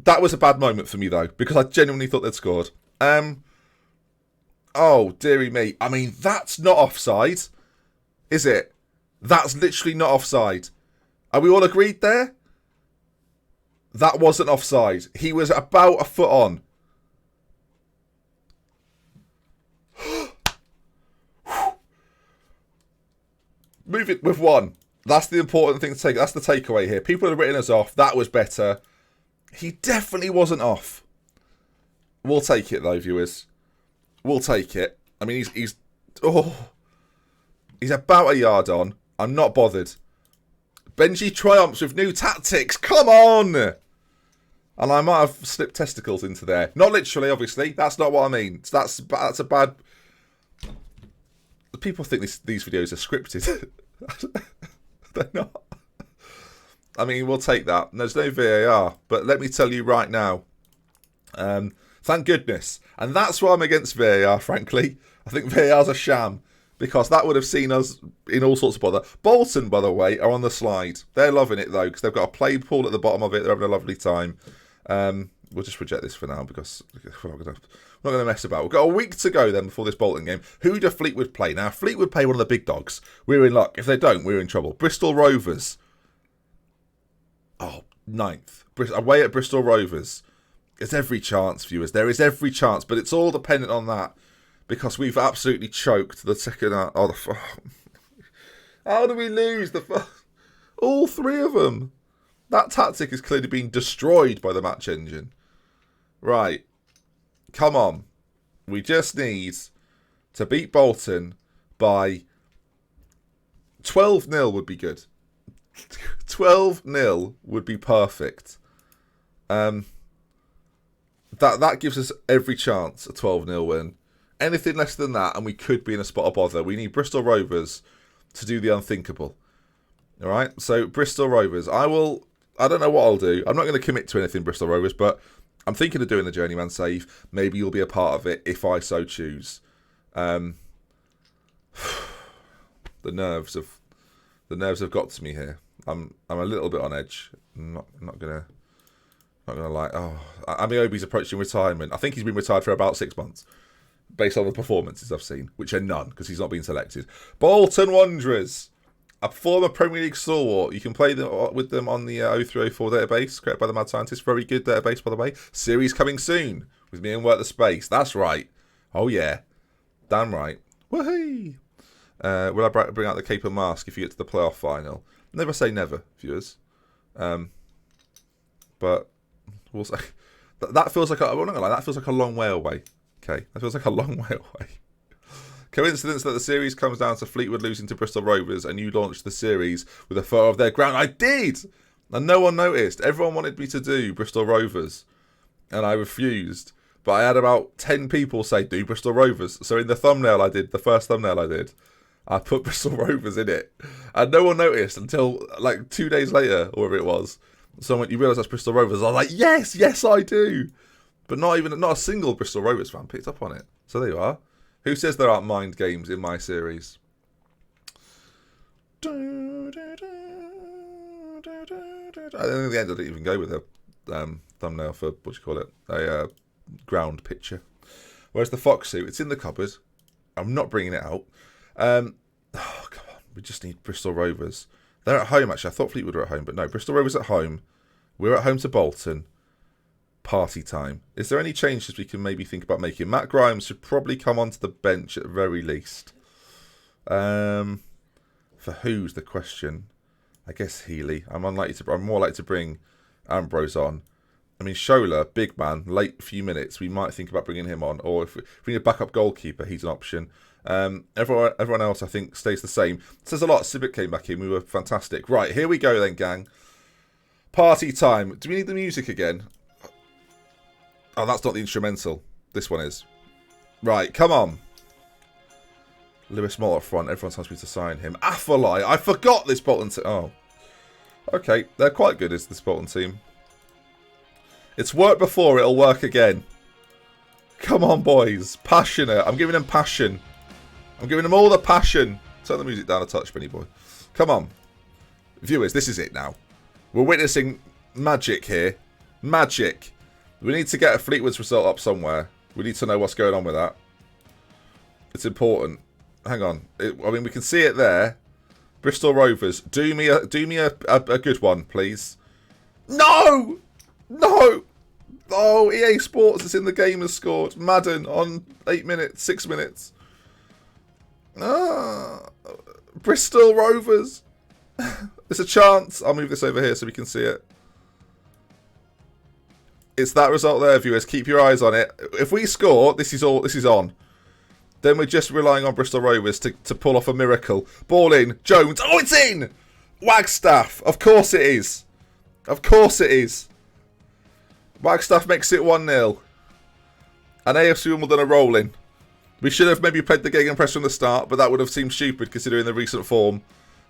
That was a bad moment for me though, because I genuinely thought they'd scored. Oh, dearie me. I mean, that's not offside, is it? That's literally not offside. Are we all agreed there? That wasn't offside. He was about a foot on. Move it with one. That's the important thing to take. That's the takeaway here. People have written us off. That was better. He definitely wasn't off. We'll take it though, viewers. We'll take it. I mean, he's about a yard on. I'm not bothered. Benji triumphs with new tactics. Come on! And I might have slipped testicles into there. Not literally, obviously. That's not what I mean. That's a bad... People think these videos are scripted. They're not. I mean, we'll take that. There's no VAR. But let me tell you right now. Thank goodness. And that's why I'm against VAR, frankly. I think VAR's a sham. Because that would have seen us in all sorts of bother. Bolton, by the way, are on the slide. They're loving it, though, because they've got a play pool at the bottom of it. They're having a lovely time. We'll just reject this for now, because we're not going to mess about. We've got a week to go, then, before this Bolton game. Who do Fleetwood play? Now, if Fleetwood play one of the big dogs, we're in luck. If they don't, we're in trouble. Bristol Rovers. Oh, 9th. Away at Bristol Rovers. There's every chance, viewers. There is every chance, but it's all dependent on that. Because we've absolutely choked the second half. How do we lose all three of them? That tactic is clearly being destroyed by the match engine. Right. Come on. We just need to beat Bolton by 12-0 would be good. 12-0 would be perfect. That gives us every chance a 12-0 win. Anything less than that, and we could be in a spot of bother. We need Bristol Rovers to do the unthinkable. All right? So, Bristol Rovers. I don't know what I'll do. I'm not going to commit to anything, Bristol Rovers, but I'm thinking of doing the Journeyman save. Maybe you'll be a part of it if I so choose. The nerves have got to me here. I'm a little bit on edge. I'm not gonna lie. Oh, Amiobi's approaching retirement. I think he's been retired for about 6 months. Based on the performances I've seen, which are none, because he's not been selected. Bolton Wanderers, a former Premier League stalwart. You can play with them on the 0304 database, created by the Mad Scientist. Very good database, by the way. Series coming soon, with me and Work the Space. That's right. Oh, yeah. Damn right. Woohoo! Will I bring out the cape and mask if you get to the playoff final? Never say never, viewers. But we'll say... That feels like I'm not gonna lie, that feels like a long way away. Okay, that feels like a long way away. Coincidence that the series comes down to Fleetwood losing to Bristol Rovers and you launched the series with a photo of their ground. I did! And no one noticed. Everyone wanted me to do Bristol Rovers. And I refused. But I had about 10 people say, do Bristol Rovers. So in the thumbnail I did, the first thumbnail I did, I put Bristol Rovers in it. And no one noticed until like 2 days later, or whatever it was. Someone, you realise that's Bristol Rovers. I was like, yes, I do. But not a single Bristol Rovers fan picked up on it. So there you are. Who says there aren't mind games in my series? I think in the end I didn't even go with a thumbnail for, a ground picture. Where's the fox suit? It's in the cupboard. I'm not bringing it out. Come on. We just need Bristol Rovers. They're at home, actually. I thought Fleetwood were at home, but no. Bristol Rovers at home. We're at home to Bolton. Party time. Is there any changes we can maybe think about making? Matt Grimes should probably come onto the bench at the very least. For who's the question? I guess Healy. I'm more likely to bring Ambrose on. I mean, Shola, big man, late few minutes. We might think about bringing him on. Or if we need a backup goalkeeper, he's an option. Everyone else, I think, stays the same. Says a lot. Civic came back in. We were fantastic. Right, here we go then, gang. Party time. Do we need the music again? Oh, that's not the instrumental. This one is. Right, come on. Lewis Moll up front. Everyone tells me to sign him. Affolai. I forgot this Bolton team. Oh. Okay, they're quite good, is this Bolton team. It's worked before, it'll work again. Come on, boys. Passionate. I'm giving them passion. I'm giving them all the passion. Turn the music down a touch, Benny boy. Come on. Viewers, this is it now. We're witnessing magic here. Magic. We need to get a Fleetwood's result up somewhere. We need to know what's going on with that. It's important. Hang on. I mean, we can see it there. Bristol Rovers. Do me a good one, please. No! No! Oh, EA Sports is in the game, has scored. Madden on 8 minutes, 6 minutes. Bristol Rovers. There's a chance. I'll move this over here so we can see it. It's that result there, viewers. Keep your eyes on it. If we score, this is on. Then we're just relying on Bristol Rovers to pull off a miracle. Ball in. Jones. Oh, it's in! Wagstaff. Of course it is. Of course it is. Wagstaff makes it 1-0. And AFC Wimbledon are rolling. We should have maybe played the gegenpress from the start, but that would have seemed stupid considering the recent form.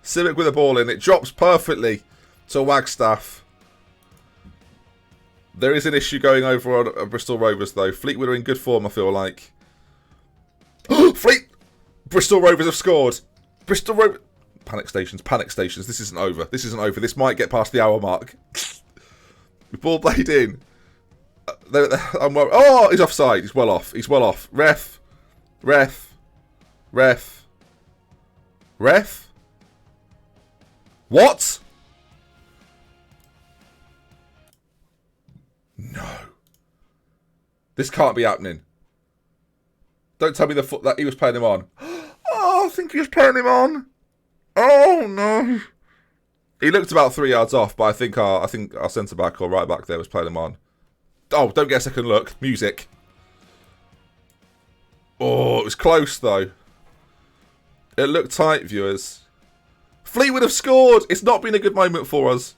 Civic with a ball in. It drops perfectly to Wagstaff. There is an issue going over on Bristol Rovers, though. Fleetwood are in good form, I feel like. Bristol Rovers have scored. Bristol Rovers... Panic stations. This isn't over. This might get past the hour mark. The ball played in. I'm worried. Oh, he's offside. He's well off. Ref. What? No. This can't be happening. Don't tell me that he was playing him on. Oh, I think he was playing him on. Oh no. He looked about 3 yards off, but I think our centre back or right back there was playing him on. Oh, don't get a second look. Music. Oh, it was close though. It looked tight, viewers. Fleetwood have scored. It's not been a good moment for us.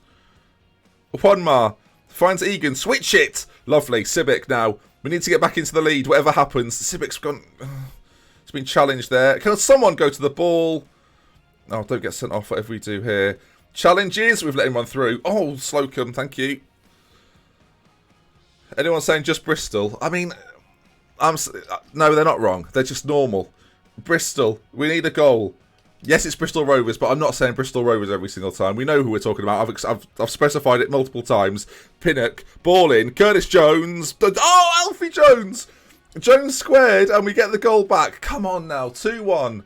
Juanma finds Egan. Switch it. Lovely. Civic now. We need to get back into the lead. Whatever happens. Civic's gone. It's been challenged there. Can someone go to the ball? Oh, don't get sent off. Whatever we do here. Challenges. We've let him run through. Oh, Slocum. Thank you. Anyone saying just Bristol? I mean, no, they're not wrong. They're just normal. Bristol. We need a goal. Yes, it's Bristol Rovers, but I'm not saying Bristol Rovers every single time. We know who we're talking about. I've specified it multiple times. Pinnock, ball in, Curtis Jones. Oh, Alfie Jones! Jones squared, and we get the goal back. Come on now, 2-1.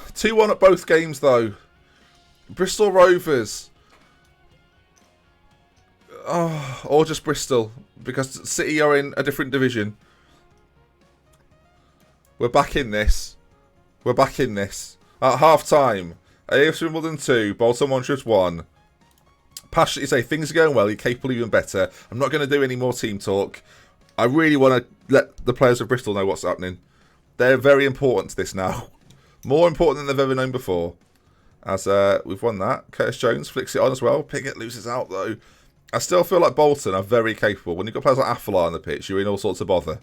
2-1 at both games, though. Bristol Rovers. Oh, or just Bristol, because City are in a different division. We're back in this. At half-time, AFC Wimbledon 2, Bolton Wanderers 1. Passionately say, things are going well, you're capable even better. I'm not going to do any more team talk. I really want to let the players of Bristol know what's happening. They're very important to this now. More important than they've ever known before. As we've won that. Curtis Jones flicks it on as well. Pickett loses out, though. I still feel like Bolton are very capable. When you've got players like Affolai on the pitch, you're in all sorts of bother.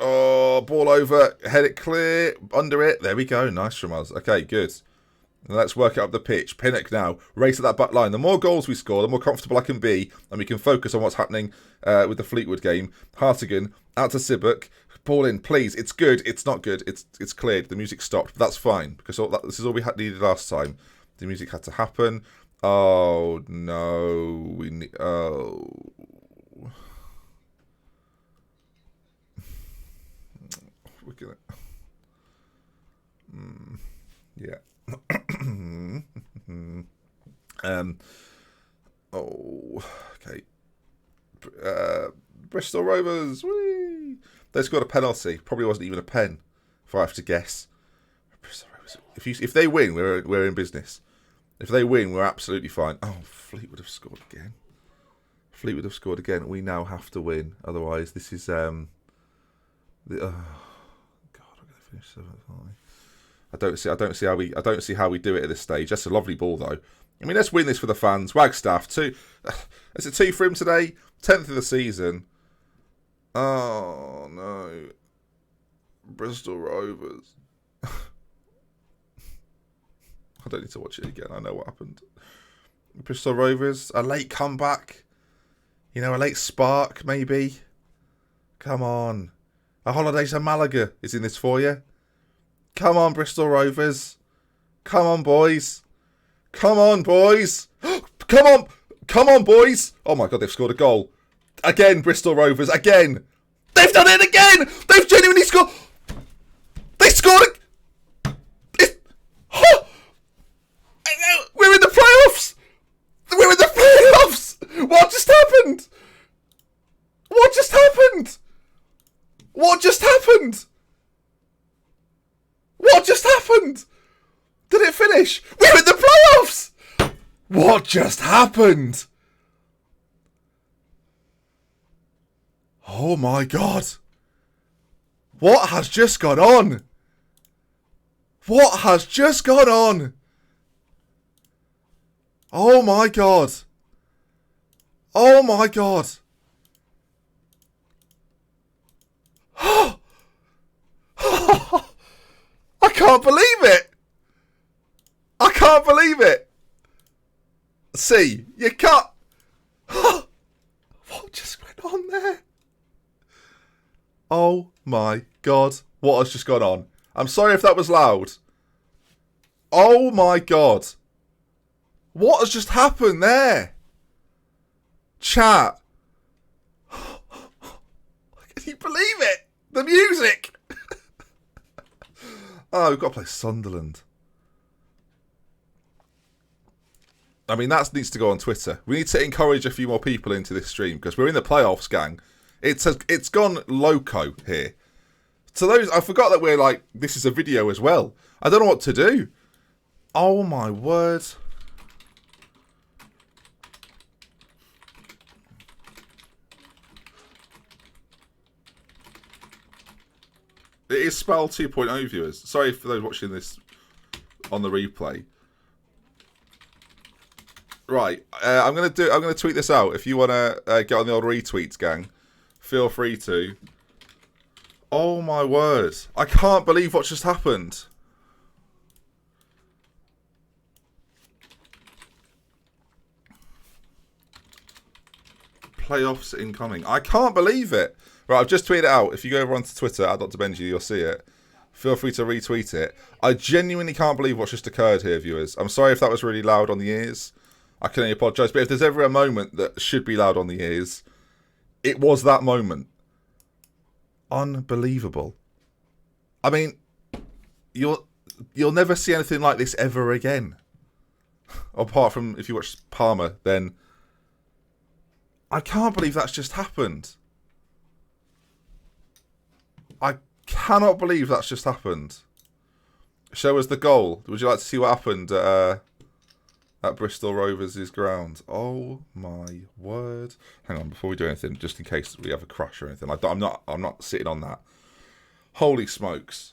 Oh, ball over. Head it clear. Under it. There we go. Nice from us. Okay, good. Now let's work it up the pitch. Pinnock now. Race at that back line. The more goals we score, the more comfortable I can be. And we can focus on what's happening with the Fleetwood game. Hartigan. Out to Sibuk. Ball in, please. It's good. It's not good. It's cleared. The music stopped. But that's fine. Because this is all we needed last time. The music had to happen. Oh, no. We need... Oh... We're gonna... Yeah. Okay. Bristol Rovers. Whee! They scored a penalty. Probably wasn't even a pen, if I have to guess. Bristol Rovers. If they win, we're in business. If they win, we're absolutely fine. Oh, Fleetwood have scored again. Fleetwood have scored again. We now have to win. Otherwise, this is God, I'm going to finish 7th. I don't see how we do it at this stage. That's a lovely ball though. I mean, let's win this for the fans. Wagstaff, 2. Is it 2 for him today? 10th of the season. Oh no, Bristol Rovers. I don't need to watch it again. I know what happened. Bristol Rovers, a late comeback. You know, a late spark maybe. Come on, a holiday to Malaga is in this for you. Come on, Bristol Rovers. Come on, boys. Come on, boys. Come on. Come on, boys. Oh, my God, they've scored a goal. Again, Bristol Rovers. Again. They've done it again. They've genuinely scored. They scored. We're in the playoffs. We're in the playoffs. What just happened? What just happened? What just happened? What just happened? Did it finish? We're in the playoffs! What just happened? Oh my God. What has just gone on? What has just gone on? Oh my God. Oh my God. I can't believe it. I can't believe it. See, you can't. What just went on there? Oh my God. What has just gone on? I'm sorry if that was loud. Oh my God. What has just happened there? Chat. Can you believe it? The music. Oh, we've got to play Sunderland. I mean, that needs to go on Twitter. We need to encourage a few more people into this stream because we're in the playoffs, gang. It's gone loco here. So those, I forgot that we're like, this is a video as well. I don't know what to do. Oh my word. It is Spell 2.0 viewers. Sorry for those watching this on the replay. Right, I'm gonna tweet this out. If you wanna get on the old retweets, gang, feel free to. Oh my word! I can't believe what just happened. Playoffs incoming. I can't believe it. Right, I've just tweeted it out. If you go over onto Twitter at Dr. Benji, you'll see it. Feel free to retweet it. I genuinely can't believe what's just occurred here, viewers. I'm sorry if that was really loud on the ears. I can only apologise. But if there's ever a moment that should be loud on the ears, it was that moment. Unbelievable. I mean, you'll never see anything like this ever again. Apart from if you watch Palmer, then I can't believe that's just happened. I cannot believe that's just happened. Show us the goal. Would you like to see what happened at Bristol Rovers' ground? Oh my word! Hang on, before we do anything, just in case we have a crash or anything. I'm not sitting on that. Holy smokes!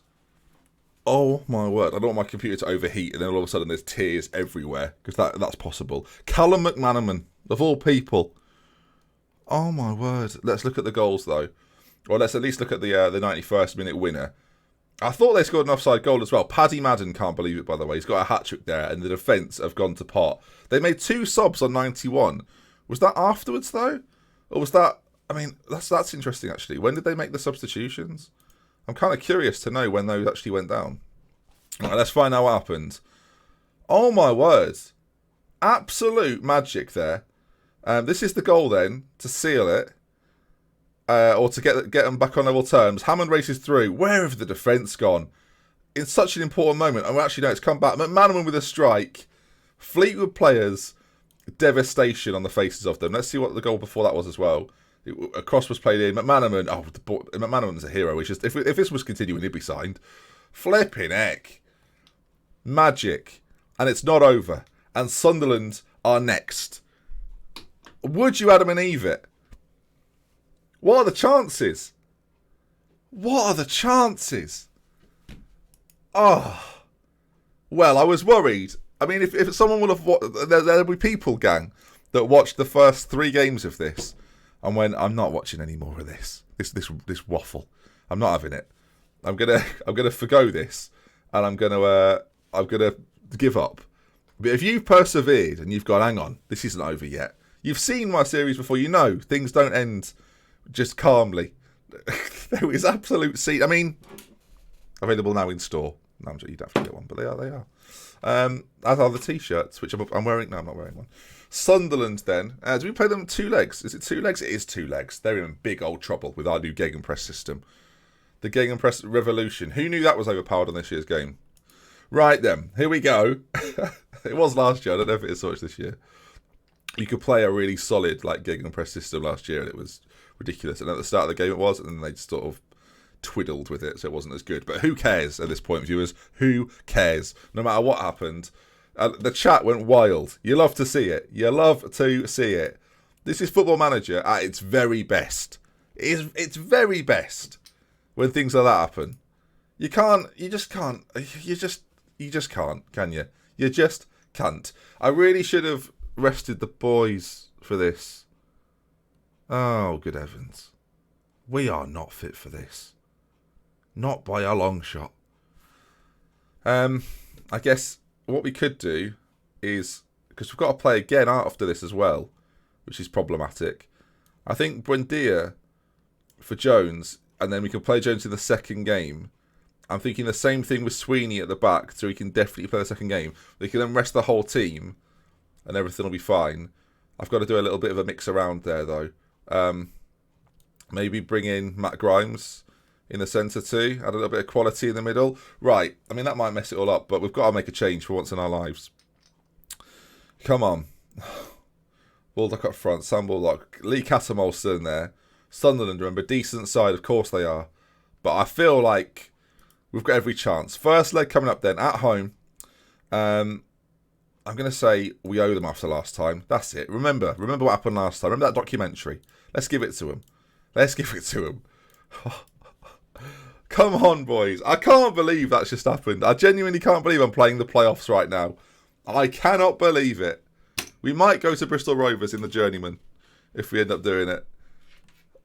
Oh my word! I don't want my computer to overheat and then all of a sudden there's tears everywhere because that's possible. Callum McManaman, of all people. Oh my word! Let's look at the goals though. Or let's at least look at the 91st minute winner. I thought they scored an offside goal as well. Paddy Madden can't believe it, by the way. He's got a hat-trick there, and the defence have gone to pot. They made 2 subs on 91. Was that afterwards, though? Or was that... I mean, that's interesting, actually. When did they make the substitutions? I'm kind of curious to know when those actually went down. All right, let's find out what happened. Oh, my word. Absolute magic there. This is the goal, then, to seal it. Or to get them back on level terms. Hammond races through. Where have the defence gone? In such an important moment. Oh, actually, no, it's come back. McManaman with a strike. Fleetwood players. Devastation on the faces of them. Let's see what the goal before that was as well. A cross was played in. McManaman. Oh, McManaman's a hero. It's just, if this was continuing, he'd be signed. Flipping heck. Magic. And it's not over. And Sunderland are next. Would you Adam and Eve it? What are the chances? What are the chances? Oh. Well, I was worried. I mean, if someone will have... There'll be people, gang, that watched the first 3 games of this and went, I'm not watching any more of this. This waffle. I'm not having it. I'm gonna forgo this, and I'm gonna give up. But if you've persevered and you've gone, hang on, this isn't over yet. You've seen my series before. You know things don't end just calmly. There is absolute I mean, available now in store. No, you'd have to get one, but they are. As are the t-shirts, which I'm wearing. No, I'm not wearing one. Sunderland then. Do we play them 2 legs? Is it 2 legs? It is 2 legs. They're in big old trouble with our new Gegenpress system. The Gegenpress revolution. Who knew that was overpowered on this year's game? Right then, here we go. It was last year. I don't know if it is so much this year. You could play a really solid Gegenpress system last year, and it was ridiculous. And at the start of the game it was, and then they just sort of twiddled with it, so it wasn't as good. But who cares at this point, viewers? Who cares? No matter what happened, the chat went wild. You love to see it. You love to see it. This is Football Manager at its very best. It's very best when things like that happen. You just can't, can you? You just can't. I really should have rested the boys for this. Oh, good heavens. We are not fit for this. Not by a long shot. I guess what we could do is, because we've got to play again after this as well, which is problematic. I think Buendia for Jones, and then we can play Jones in the second game. I'm thinking the same thing with Sweeney at the back, so he can definitely play the second game. We can then rest the whole team, and everything will be fine. I've got to do a little bit of a mix around there, though. Maybe bring in Matt Grimes in the centre too. Add a little bit of quality in the middle. Right. I mean, that might mess it all up, but we've got to make a change for once in our lives. Come on. Baldock up front. Sam Baldock. Lee Cattermole still in there. Sunderland, remember, decent side. Of course they are. But I feel like we've got every chance. First leg coming up then, at home. I'm going to say we owe them after last time. That's it. Remember what happened last time. Remember that documentary? Let's give it to them. Let's give it to them. Come on, boys. I can't believe that's just happened. I genuinely can't believe I'm playing the playoffs right now. I cannot believe it. We might go to Bristol Rovers in the Journeyman if we end up doing it.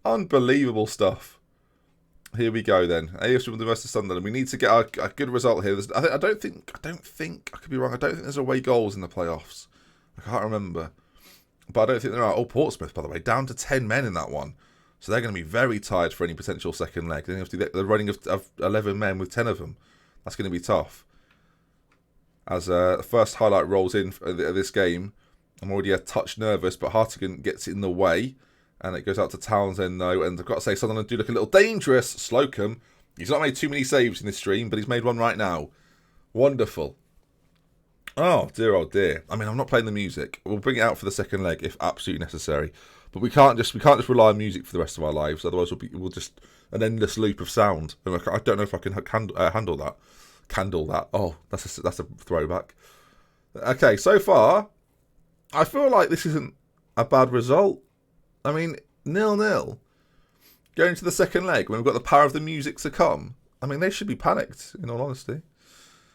Unbelievable stuff. Here we go then. AFC Wimbledon versus Sunderland. We need to get a good result here. I don't think, I could be wrong, I don't think there's away goals in the playoffs. I can't remember. But I don't think there are. Oh, Portsmouth, by the way, down to 10 men in that one. So they're going to be very tired for any potential second leg. They have to do the running of 11 men with 10 of them. That's going to be tough. As the first highlight rolls in of this game, I'm already a touch nervous, but Hartigan gets in the way. And it goes out to Townsend, though. And I've got to say, Sunderland do look a little dangerous. Slocum, he's not made too many saves in this stream, but he's made one right now. Wonderful. Oh, dear. I mean, I'm not playing the music. We'll bring it out for the second leg if absolutely necessary. But we can't just rely on music for the rest of our lives. Otherwise, we'll just an endless loop of sound. And I don't know if I can handle that. Candle that. Oh, that's a throwback. Okay, so far, I feel like this isn't a bad result. I mean, 0-0. Going to the second leg when we've got the power of the music to come. I mean, they should be panicked, in all honesty.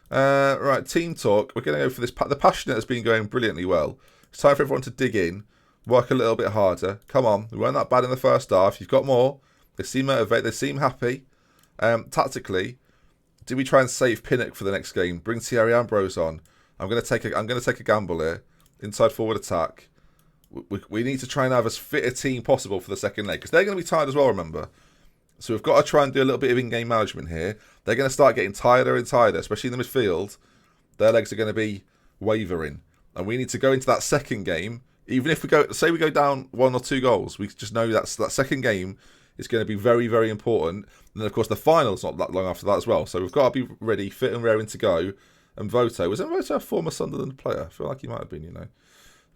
Right, team talk. We're going to go for this. The Passionate has been going brilliantly well. It's time for everyone to dig in, work a little bit harder. Come on, we weren't that bad in the first half. You've got more. They seem motivated. They seem happy. Tactically, do we try and save Pinnock for the next game? Bring Thierry Ambrose on. I'm going to take a gamble here. Inside forward attack. We need to try and have as fit a team possible for the second leg, because they're going to be tired as well, remember. So we've got to try and do a little bit of in-game management here. They're going to start getting tireder and tireder, especially in the midfield. Their legs are going to be wavering. And we need to go into that second game, even if we go down 1 or 2 goals, we just know that second game is going to be very, very important. And then, of course, the final's not that long after that as well. So we've got to be ready, fit and raring to go. And Voto, was Voto a former Sunderland player? I feel like he might have been, you know.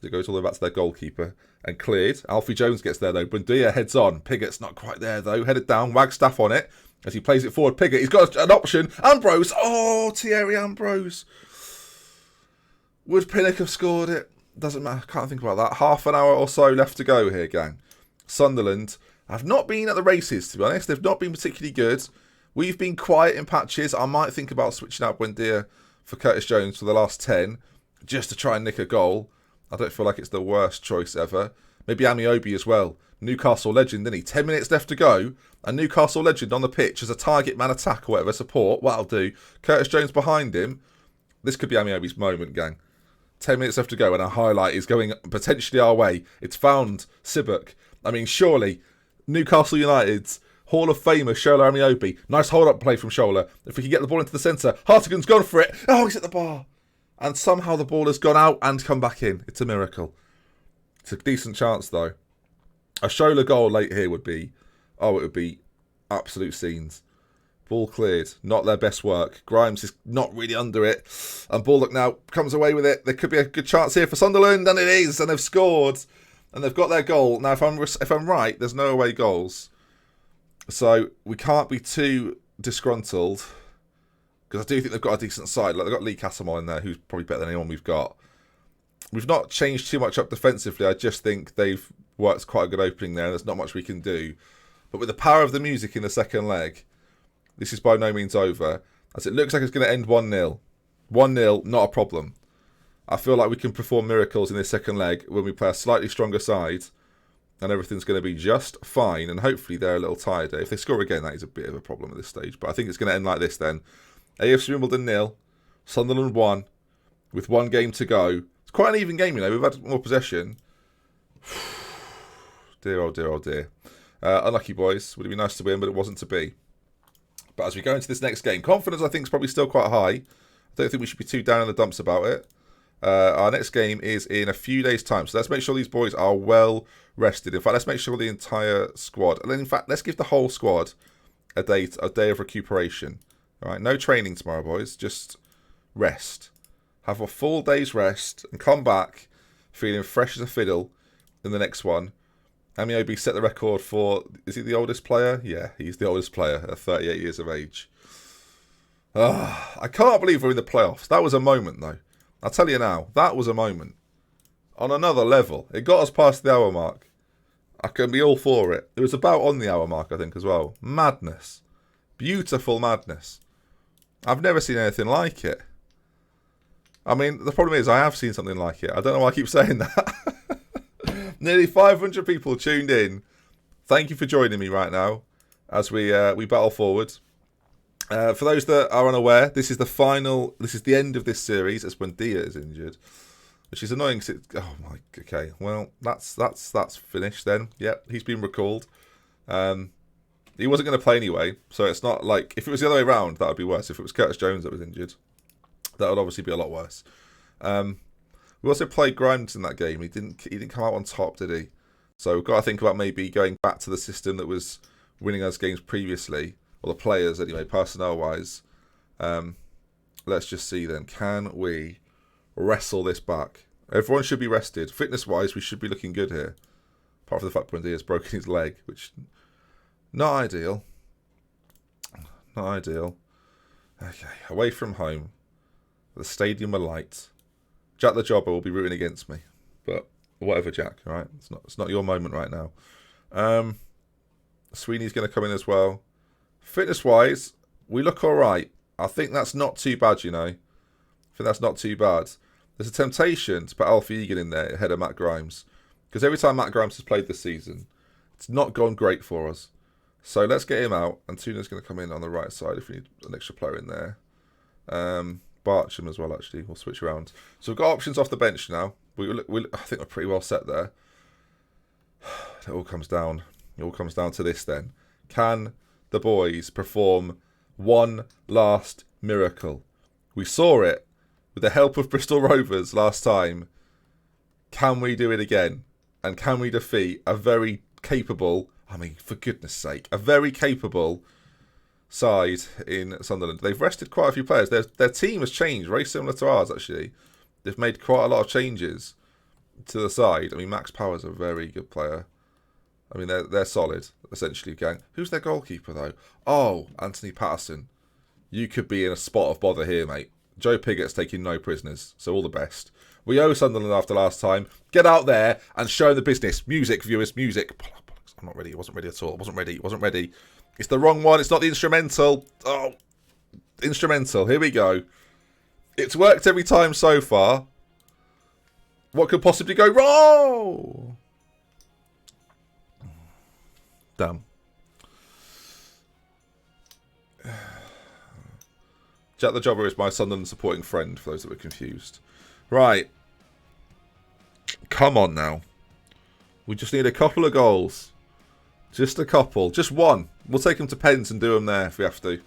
It goes all the way back to their goalkeeper and cleared. Alfie Jones gets there though. Buendia heads on. Piggott's not quite there though. Headed down. Wagstaff on it as he plays it forward. Piggott, he's got an option. Ambrose. Oh, Thierry Ambrose. Would Pinnock have scored it? Doesn't matter. Can't think about that. Half an hour or so left to go here, gang. Sunderland have not been at the races, to be honest. They've not been particularly good. We've been quiet in patches. I might think about switching out Buendia for Curtis Jones for the last 10 just to try and nick a goal. I don't feel like it's the worst choice ever. Maybe Amiobi as well. Newcastle legend, didn't he? 10 minutes left to go. A Newcastle legend on the pitch as a target man attack or whatever, support. What'll do. Curtis Jones behind him. This could be Amiobi's moment, gang. 10 minutes left to go and a highlight is going potentially our way. It's found Sibuk. I mean, surely Newcastle United's Hall of Famer Shola Amiobi. Nice hold-up play from Shola. If we can get the ball into the centre. Hartigan's gone for it. Oh, he's at the bar. And somehow the ball has gone out and come back in. It's a miracle. It's a decent chance, though. A Shola goal late here would be... Oh, it would be absolute scenes. Ball cleared. Not their best work. Grimes is not really under it. And Baldock now comes away with it. There could be a good chance here for Sunderland. And it is. And they've scored. And they've got their goal. Now, if I'm right, there's no away goals. So we can't be too disgruntled. Because I do think they've got a decent side. Like, they've got Lee Casamol in there, who's probably better than anyone we've got. We've not changed too much up defensively. I just think they've worked quite a good opening there, and there's not much we can do. But with the power of the music in the second leg, this is by no means over. As it looks like it's going to end 1-0. 1-0, not a problem. I feel like we can perform miracles in this second leg when we play a slightly stronger side, and everything's going to be just fine, and hopefully they're a little tireder. If they score again, that is a bit of a problem at this stage. But I think it's going to end like this then. AFC Wimbledon 0, Sunderland 1, with 1 game to go. It's quite an even game, you know. We've had more possession. Dear, oh dear, oh dear. Unlucky, boys. Would have been nice to win, but it wasn't to be. But as we go into this next game, confidence, I think, is probably still quite high. I don't think we should be too down in the dumps about it. Our next game is in a few days' time, so let's make sure these boys are well rested. In fact, let's make sure the entire squad, and then in fact, let's give the whole squad a day of recuperation. All right, no training tomorrow, boys. Just rest. Have a full day's rest and come back feeling fresh as a fiddle in the next one. Amiobi set the record for... Is he the oldest player? Yeah, he's the oldest player at 38 years of age. I can't believe we're in the playoffs. That was a moment, though. I'll tell you now, that was a moment. On another level. It got us past the hour mark. I can be all for it. It was about on the hour mark, I think, as well. Madness. Beautiful madness. I've never seen anything like it. I mean, the problem is I have seen something like it. I don't know why I keep saying that. Nearly 500 people tuned in. Thank you for joining me right now as we battle forward. For those that are unaware, this is the final. This is the end of this series as Buendia is injured, which is annoying. Oh my. Okay. Well, that's finished then. Yep, he's been recalled. He wasn't going to play anyway, so it's not like... If it was the other way around, that would be worse. If it was Curtis Jones that was injured, that would obviously be a lot worse. We also played Grimes in that game. He didn't come out on top, did he? So we've got to think about maybe going back to the system that was winning us games previously, or the players anyway, personnel-wise. Let's just see then. Can we wrestle this back? Everyone should be rested. Fitness-wise, we should be looking good here. Apart from the fact Buendia has broken his leg, which... Not ideal. Not ideal. Okay, away from home. The stadium alight. Jack the Jobber will be rooting against me. But whatever, Jack, all right? It's not your moment right now. Sweeney's going to come in as well. Fitness-wise, we look all right. I think that's not too bad, you know. I think that's not too bad. There's a temptation to put Alfie Egan in there ahead of Matt Grimes. Because every time Matt Grimes has played this season, it's not gone great for us. So let's get him out. Antuna's going to come in on the right side if we need an extra player in there. Barcham as well, actually. We'll switch around. So we've got options off the bench now. I think we're pretty well set there. It all comes down. It all comes down to this then. Can the boys perform one last miracle? We saw it with the help of Bristol Rovers last time. Can we do it again? And can we defeat a very capable, I mean, for goodness sake, a very capable side in Sunderland? They've rested quite a few players. Their team has changed, very similar to ours, actually. They've made quite a lot of changes to the side. I mean, Max Power's a very good player. I mean, they're solid, essentially, gang. Who's their goalkeeper, though? Oh, Anthony Patterson. You could be in a spot of bother here, mate. Joe Piggott's taking no prisoners, so all the best. We owe Sunderland after last time. Get out there and show the business. Music, viewers, music. I'm not ready. I wasn't ready at all. I wasn't ready. It's the wrong one. It's not the instrumental. Oh, instrumental. Here we go. It's worked every time so far. What could possibly go wrong? Damn. Jack the Jobber is my Sunderland supporting friend, for those that were confused. Right. Come on now. We just need a couple of goals. Just a couple. Just one. We'll take them to pens and do them there if we have to.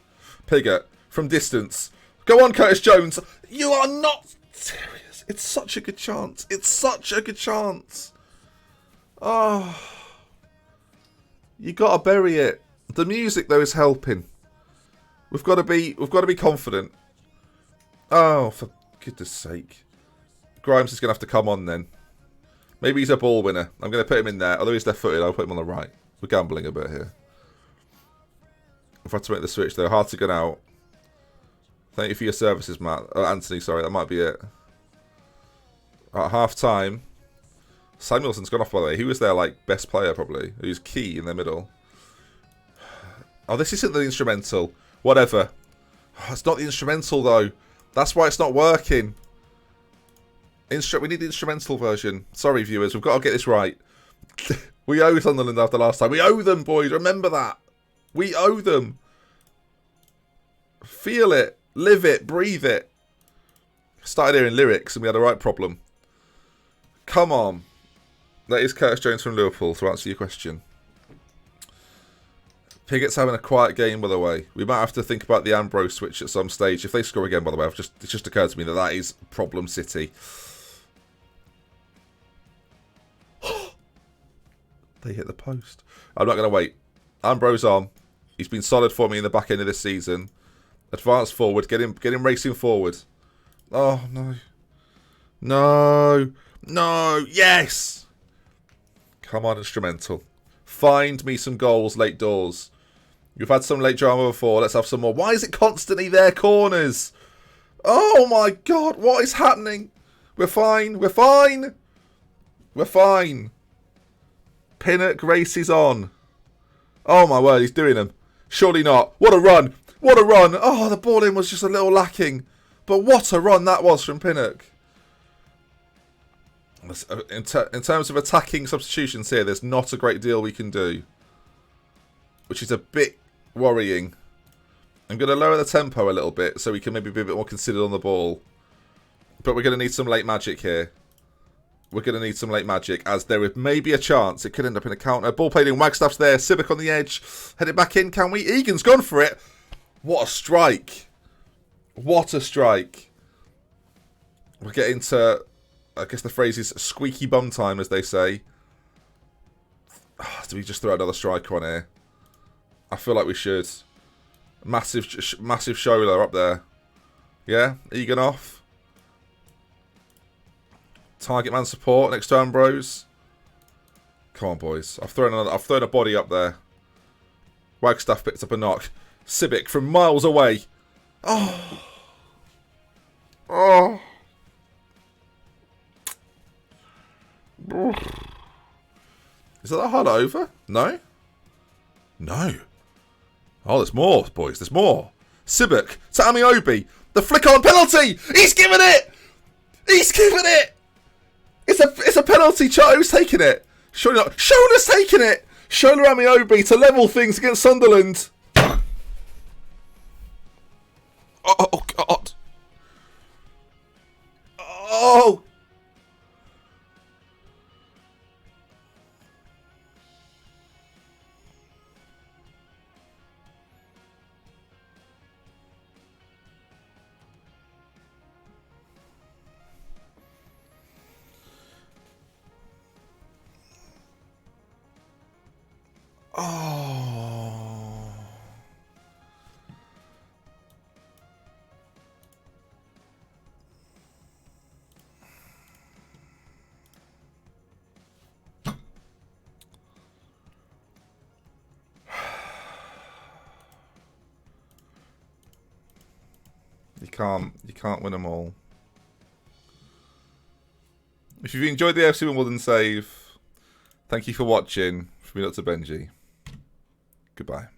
Pigott, from distance. Go on, Curtis Jones. You are not serious. It's such a good chance. It's such a good chance. Oh. You got to bury it. The music, though, is helping. We've got to be confident. Oh, for goodness sake. Grimes is going to have to come on then. Maybe he's a ball winner. I'm going to put him in there. Although he's left-footed, I'll put him on the right. We're gambling a bit here. I've had to make the switch, though. Hard to get out. Thank you for your services, Matt. Anthony, sorry. That might be it. At half-time, Samuelson's gone off, by the way. He was their, best player, probably. He was key in their middle. Oh, this isn't the instrumental. Whatever. Oh, it's not the instrumental, though. That's why it's not working. We need the instrumental version. Sorry, viewers. We've got to get this right. We owe Sunderland after last time. We owe them, boys. Remember that. We owe them. Feel it. Live it. Breathe it. Started hearing lyrics and we had a right problem. Come on. That is Curtis Jones from Liverpool, to answer your question. Piggott's having a quiet game, by the way. We might have to think about the Ambrose switch at some stage. If they score again, by the way, it's just occurred to me that is Problem City. They hit the post. I'm not going to wait. Ambrose on. He's been solid for me in the back end of this season. Advance forward. Get him racing forward. Oh, no. No. No. Yes. Come on, instrumental. Find me some goals late doors. You've had some late drama before. Let's have some more. Why is it constantly their corners? Oh, my God. What is happening? We're fine. We're fine. We're fine. Pinnock races on. Oh, my word. He's doing them. Surely not. What a run. What a run. Oh, the ball in was just a little lacking. But what a run that was from Pinnock. In terms of attacking substitutions here, there's not a great deal we can do. Which is a bit worrying. I'm going to lower the tempo a little bit so we can maybe be a bit more considered on the ball. But we're going to need some late magic here. We're going to need some late magic, as there is maybe a chance it could end up in a counter. Ball played in, Wagstaff's there, Civic on the edge. Head it back in, can we? Egan's gone for it. What a strike. What a strike. We're getting to, I guess the phrase is squeaky bum time, as they say. Do we just throw another striker on here? I feel like we should. Massive Shola up there. Yeah, Egan off. Target man support next to Ambrose. Come on, boys. I've thrown a body up there. Wagstaff picked up a knock. Civic from miles away. Oh. Oh. Is that hard over? No? No. Oh, there's more, boys. There's more. Civic to Amiobi. The flick on penalty. He's given it. He's given it. It's a penalty. Who's taking it? Surely not. Shola's taking it. Shola Amiobi to level things against Sunderland. Oh, God. Oh. Oh. You can't win them all. If you've enjoyed the FC Wimbledon save, thank you for watching. From me, Dr. Benji. Goodbye.